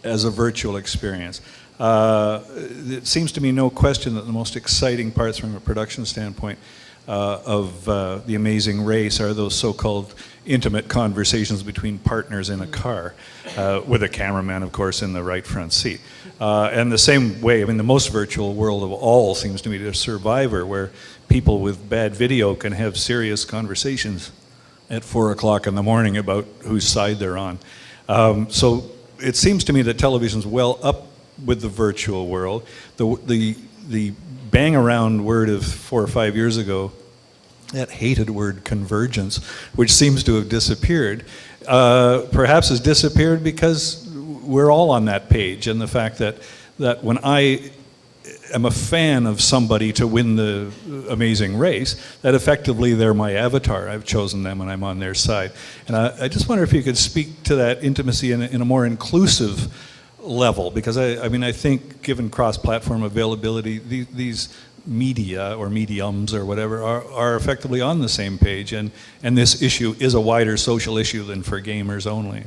B: a virtual experience. It seems to me no question that the most exciting parts from a production standpoint of The Amazing Race are those so-called intimate conversations between partners in a car, with a cameraman, of course, in the right front seat. And the same way, I mean, the most virtual world of all seems to me to Survivor, where people with bad video can have serious conversations at 4 o'clock in the morning about whose side they're on. So it seems to me that television's well up with the virtual world. The bang around word of 4 or 5 years ago, that hated word convergence, which seems to have disappeared, perhaps has disappeared because we're all on that page, and the fact that when I am a fan of somebody to win the Amazing Race, that effectively they're my avatar. I've chosen them and I'm on their side. And I just wonder if you could speak to that intimacy in a more inclusive level, because I think given cross-platform availability, these media or mediums or whatever are effectively on the same page, and this issue is a wider social issue than for gamers only.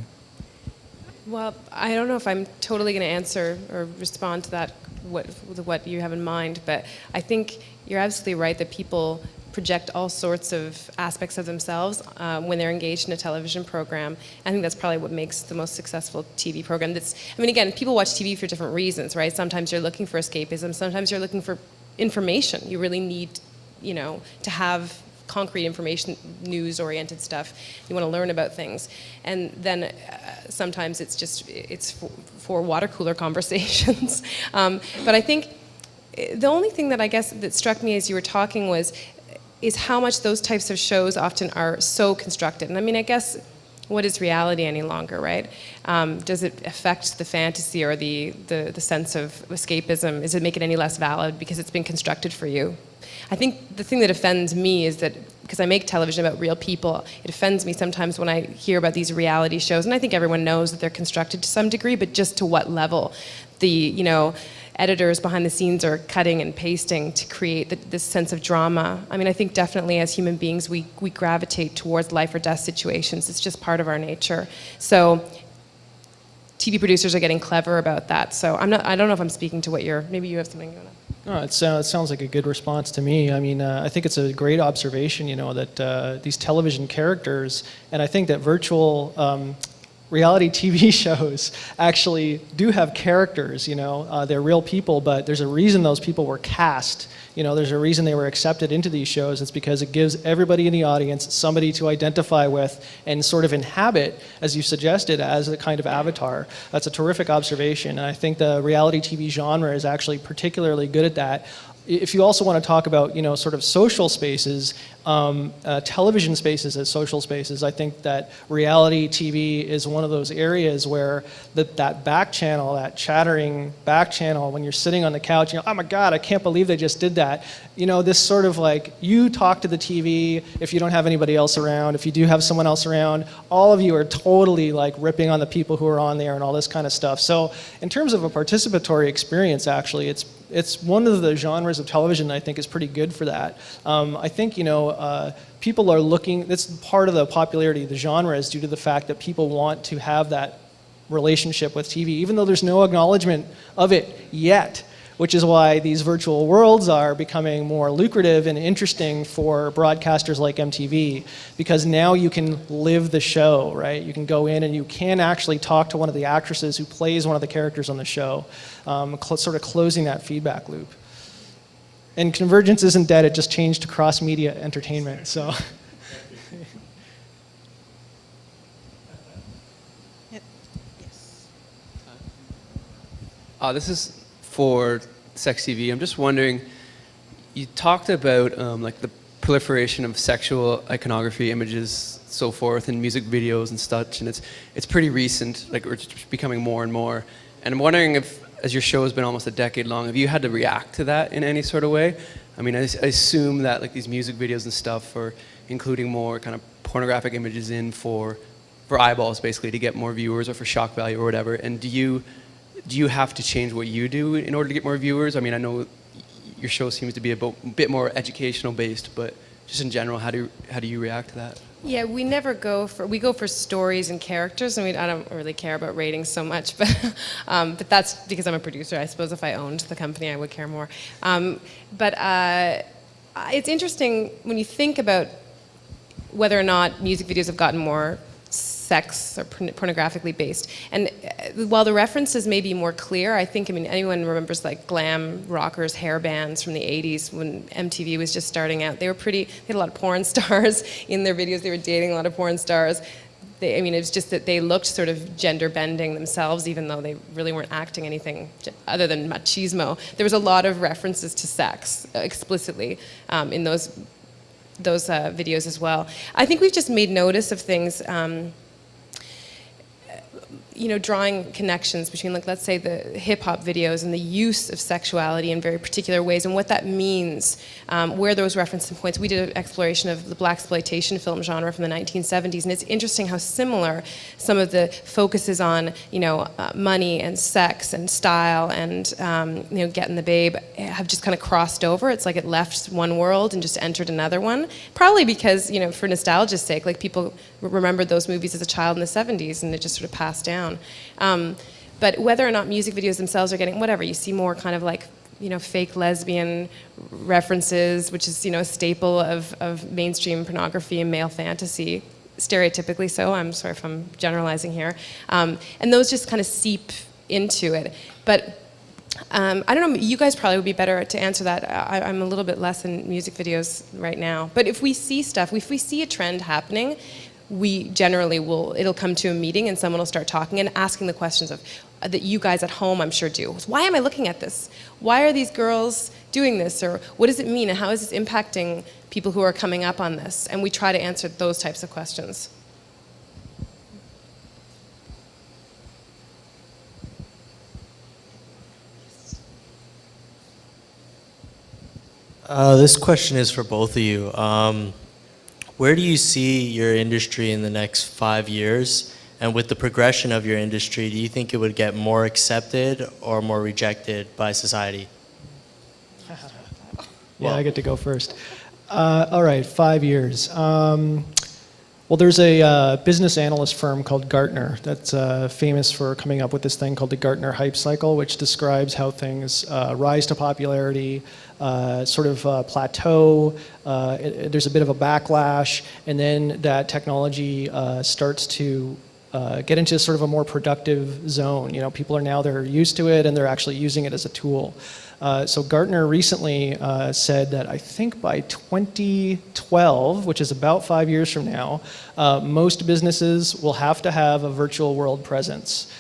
C: Well, I don't know if I'm totally going to answer or respond to that, what you have in mind, but I think you're absolutely right that people project all sorts of aspects of themselves when they're engaged in a television program. I think that's probably what makes the most successful TV program. Again, people watch TV for different reasons, right? Sometimes you're looking for escapism, sometimes you're looking for information. You really need, to have concrete information, news-oriented stuff. You want to learn about things. And then sometimes it's for water cooler conversations. But I think the only thing that I guess that struck me as you were talking is how much those types of shows often are so constructed. And I guess, what is reality any longer, right? Does it affect the fantasy or the sense of escapism? Does it make it any less valid because it's been constructed for you? I think the thing that offends me is that, because I make television about real people, it offends me sometimes when I hear about these reality shows, and I think everyone knows that they're constructed to some degree, but just to what level? The, editors behind the scenes are cutting and pasting to create this sense of drama. I think definitely as human beings, we gravitate towards life or death situations. It's just part of our nature. So TV producers are getting clever about that. So I don't know if I'm speaking to what maybe you have something going on.
R: No, it sounds like a good response to me. I think it's a great observation, that these television characters, and I think that virtual reality TV shows actually do have characters, they're real people, but there's a reason those people were cast. There's a reason they were accepted into these shows. It's because it gives everybody in the audience somebody to identify with and sort of inhabit, as you suggested, as a kind of avatar. That's a terrific observation, and I think the reality TV genre is actually particularly good at that. If you also want to talk about, sort of social spaces, television spaces as social spaces, I think that reality TV is one of those areas where that back channel, that chattering back channel, when you're sitting on the couch, oh my God, I can't believe they just did that. This sort of like, you talk to the TV if you don't have anybody else around. If you do have someone else around, all of you are totally like ripping on the people who are on there and all this kind of stuff. So in terms of a participatory experience, actually, it's one of the genres of television that I think is pretty good for that. I think, people are looking, that's part of the popularity of the genre is due to the fact that people want to have that relationship with TV, even though there's no acknowledgement of it yet, which is why these virtual worlds are becoming more lucrative and interesting for broadcasters like MTV, because now you can live the show, right? You can go in and you can actually talk to one of the actresses who plays one of the characters on the show, sort of closing that feedback loop. And convergence isn't dead, it just changed to cross-media entertainment, so.
S: This is for Sex TV. I'm just wondering, you talked about like the proliferation of sexual iconography, images, so forth, and music videos and such, and it's pretty recent, like it's becoming more and more. And I'm wondering if, as your show has been almost a decade long, have you had to react to that in any sort of way? I assume that like these music videos and stuff are including more kind of pornographic images in for for eyeballs, basically, to get more viewers or for shock value or whatever. And do you have to change what you do in order to get more viewers? I mean, I know your show seems to be a bit more educational based, but just in general, how do you react to that?
C: Yeah, we go for stories and characters, and I don't really care about ratings so much, but that's because I'm a producer. I suppose if I owned the company, I would care more. But it's interesting when you think about whether or not music videos have gotten more sex or pornographically based. And while the references may be more clear, I mean, anyone remembers like glam rockers, hair bands from the 80s when MTV was just starting out. They had a lot of porn stars in their videos. They were dating a lot of porn stars. I mean, it was just that they looked sort of gender bending themselves, even though they really weren't acting anything other than machismo. There was a lot of references to sex explicitly in those videos as well. I think we've just made notice of things, drawing connections between, like, let's say the hip-hop videos and the use of sexuality in very particular ways and what that means, where those reference points. We did an exploration of the blaxploitation film genre from the 1970s, and it's interesting how similar some of the focuses on, money and sex and style and, getting the babe have just kind of crossed over. It's like it left one world and just entered another one. Probably because, for nostalgia's sake, like, people remembered those movies as a child in the 70s and it just sort of passed down. But whether or not music videos themselves are getting, whatever, you see more kind of like, fake lesbian references, which is, a staple of mainstream pornography and male fantasy, stereotypically so. I'm sorry if I'm generalizing here. And those just kind of seep into it. But I don't know, you guys probably would be better to answer that. I'm a little bit less in music videos right now. But if we see stuff, if we see a trend happening, we generally it'll come to a meeting and someone will start talking and asking the questions that you guys at home, I'm sure, do. Why am I looking at this? Why are these girls doing this? Or what does it mean? And how is this impacting people who are coming up on this? And we try to answer those types of questions.
D: This question is for both of you. Where do you see your industry in the next 5 years? And with the progression of your industry, do you think it would get more accepted or more rejected by society?
R: Yeah, I get to go first. All right, 5 years. Well, there's a business analyst firm called Gartner that's famous for coming up with this thing called the Gartner hype cycle, which describes how things rise to popularity, sort of plateau, there's a bit of a backlash, and then that technology starts to get into sort of a more productive zone. People they're used to it and they're actually using it as a tool. So Gartner recently said that I think by 2012, which is about 5 years from now, most businesses will have to have a virtual world presence,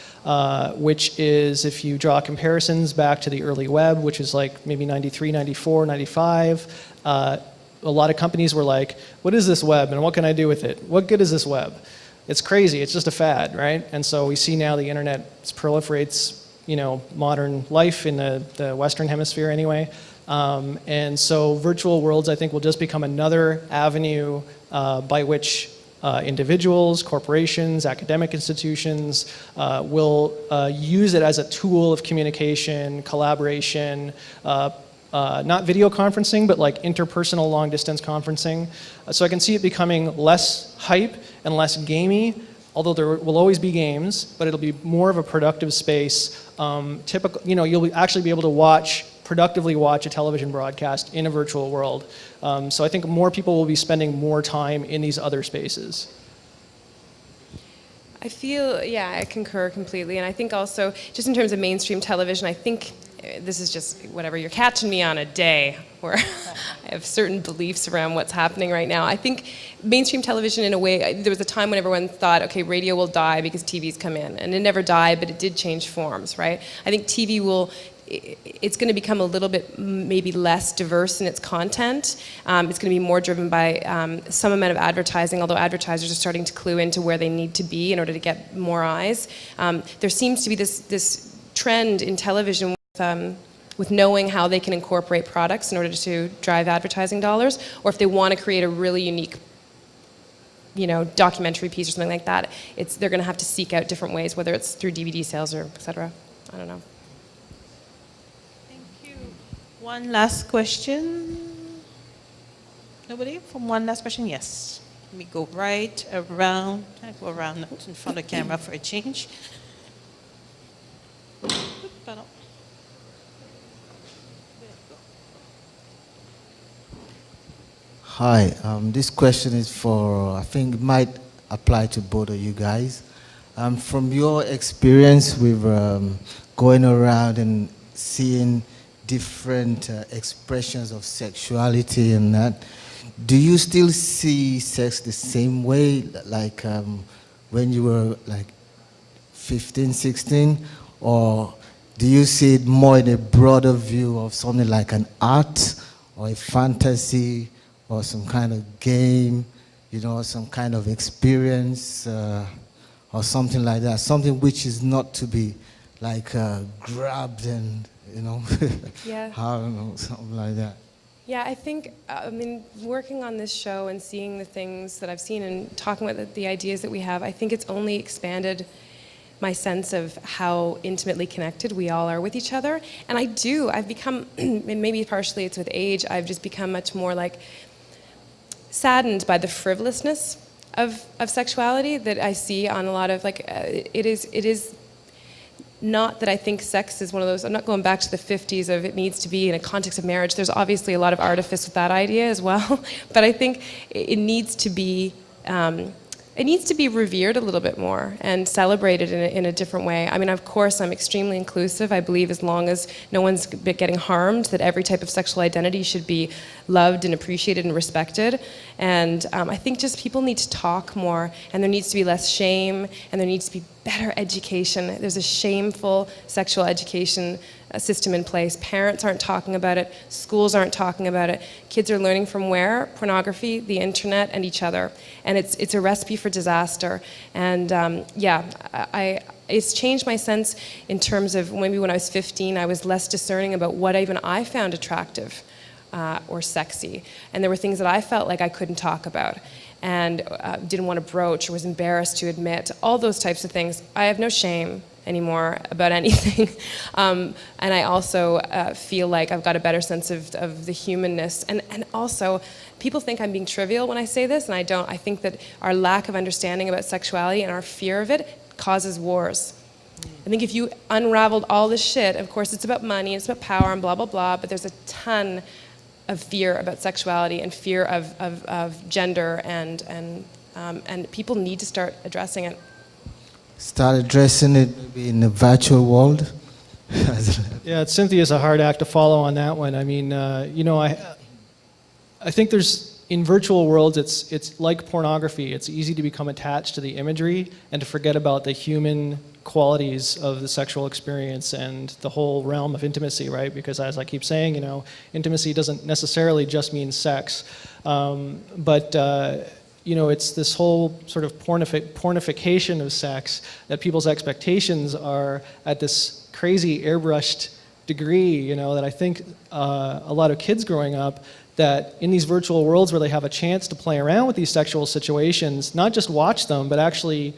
R: which is, if you draw comparisons back to the early web, which is like maybe 93, 94, 95, a lot of companies were like, what is this web and what can I do with it? What good is this web? It's crazy, it's just a fad, right? And so we see now the internet proliferates modern life in the Western Hemisphere anyway. And so virtual worlds, I think, will just become another avenue by which individuals, corporations, academic institutions will use it as a tool of communication, collaboration, not video conferencing, but like interpersonal long distance conferencing. So I can see it becoming less hype and less gamey, although there will always be games, but it'll be more of a productive space. You'll actually be able to productively watch a television broadcast in a virtual world. So I think more people will be spending more time in these other spaces.
C: I concur completely. And I think also, just in terms of mainstream television, I think this is just whatever, you're catching me on a day where I have certain beliefs around what's happening right now. I think mainstream television, in a way, there was a time when everyone thought, okay, radio will die because TV's come in. And it never died, but it did change forms, right? I think TV it's going to become a little bit maybe less diverse in its content. It's going to be more driven by some amount of advertising, although advertisers are starting to clue into where they need to be in order to get more eyes. There seems to be this trend in television with knowing how they can incorporate products in order to drive advertising dollars, or if they want to create a really unique documentary piece or something like that, they're going to have to seek out different ways, whether it's through DVD sales or et cetera. I don't know.
A: One last question. Nobody? From one last question? Yes. Let me go right around. I go around in front of the camera for a change. Pardon.
G: Hi, this question is for, I think it might apply to both of you guys. From your experience with going around and seeing different expressions of sexuality and that, do you still see sex the same way, like when you were like 15, 16? Or do you see it more in a broader view of something like an art or a fantasy or some kind of game, some kind of experience or something like that? Something which is not to be like grabbed and,
C: Yeah.
G: I don't know, something like that.
C: Yeah, I think, working on this show and seeing the things that I've seen and talking about the ideas that we have, I think it's only expanded my sense of how intimately connected we all are with each other. And I've become, and maybe partially it's with age, I've just become much more like saddened by the frivolousness of sexuality that I see on a lot of, it is not that I think sex is one of those, I'm not going back to the 50s of it needs to be in a context of marriage. There's obviously a lot of artifice with that idea as well, but I think it needs to be revered a little bit more and celebrated in a different way. I mean, of course, I'm extremely inclusive. I believe as long as no one's getting harmed, that every type of sexual identity should be loved and appreciated and respected. And I think just people need to talk more, and there needs to be less shame, and there needs to be better education. There's a shameful sexual education system in place. Parents aren't talking about it. Schools aren't talking about it. Kids are learning from where? Pornography, the internet, and each other. And it's a recipe for disaster. And it's changed my sense in terms of maybe when I was 15, I was less discerning about what even I found attractive or sexy. And there were things that I felt like I couldn't talk about and didn't want to broach or was embarrassed to admit. All those types of things. I have no shame anymore about anything. And I also feel like I've got a better sense of the humanness. And also, people think I'm being trivial when I say this, and I don't. I think that our lack of understanding about sexuality and our fear of it causes wars. I think if you unraveled all this shit, of course it's about money, it's about power and blah, blah, blah, but there's a ton of fear about sexuality and fear of gender, and people need to start addressing it.
G: Start addressing it maybe in the virtual world?
R: Yeah, Cynthia's a hard act to follow on that one. I mean, I think in virtual worlds, it's like pornography. It's easy to become attached to the imagery and to forget about the human qualities of the sexual experience and the whole realm of intimacy, right? Because as I keep saying, intimacy doesn't necessarily just mean sex, but it's this whole sort of pornification of sex that people's expectations are at this crazy airbrushed degree, that I think a lot of kids growing up, that in these virtual worlds where they have a chance to play around with these sexual situations, not just watch them, but actually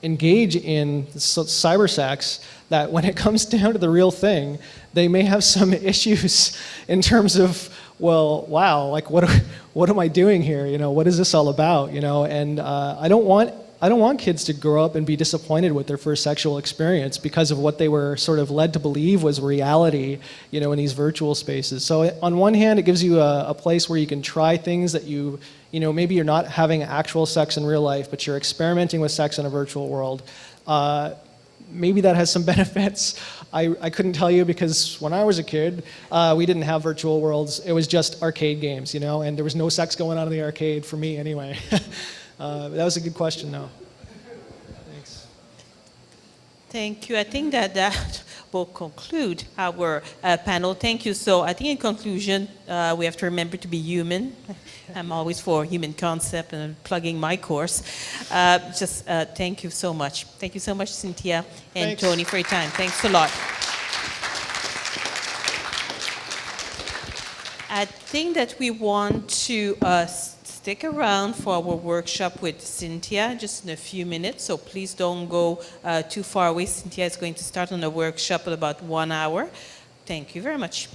R: engage in cyber sex, that when it comes down to the real thing, they may have some issues in terms of, well, wow, like what am I doing here? What is this all about? And I don't want kids to grow up and be disappointed with their first sexual experience because of what they were sort of led to believe was reality, in these virtual spaces. So on one hand, it gives you a place where you can try things that maybe you're not having actual sex in real life, but you're experimenting with sex in a virtual world. Maybe that has some benefits. I couldn't tell you because when I was a kid, we didn't have virtual worlds. It was just arcade games, and there was no sex going on in the arcade for me anyway. That was a good question, though. Thanks.
A: Thank you. I think that will conclude our panel. Thank you. So I think in conclusion, we have to remember to be human. I'm always for human concept and plugging my course. Thank you so much. Thank you so much, Cynthia and
R: Thanks.
A: Tony, for your time. Thanks a lot. I think that we want to stick around for our workshop with Cynthia just in a few minutes, so please don't go too far away. Cynthia is going to start on a workshop in about 1 hour. Thank you very much.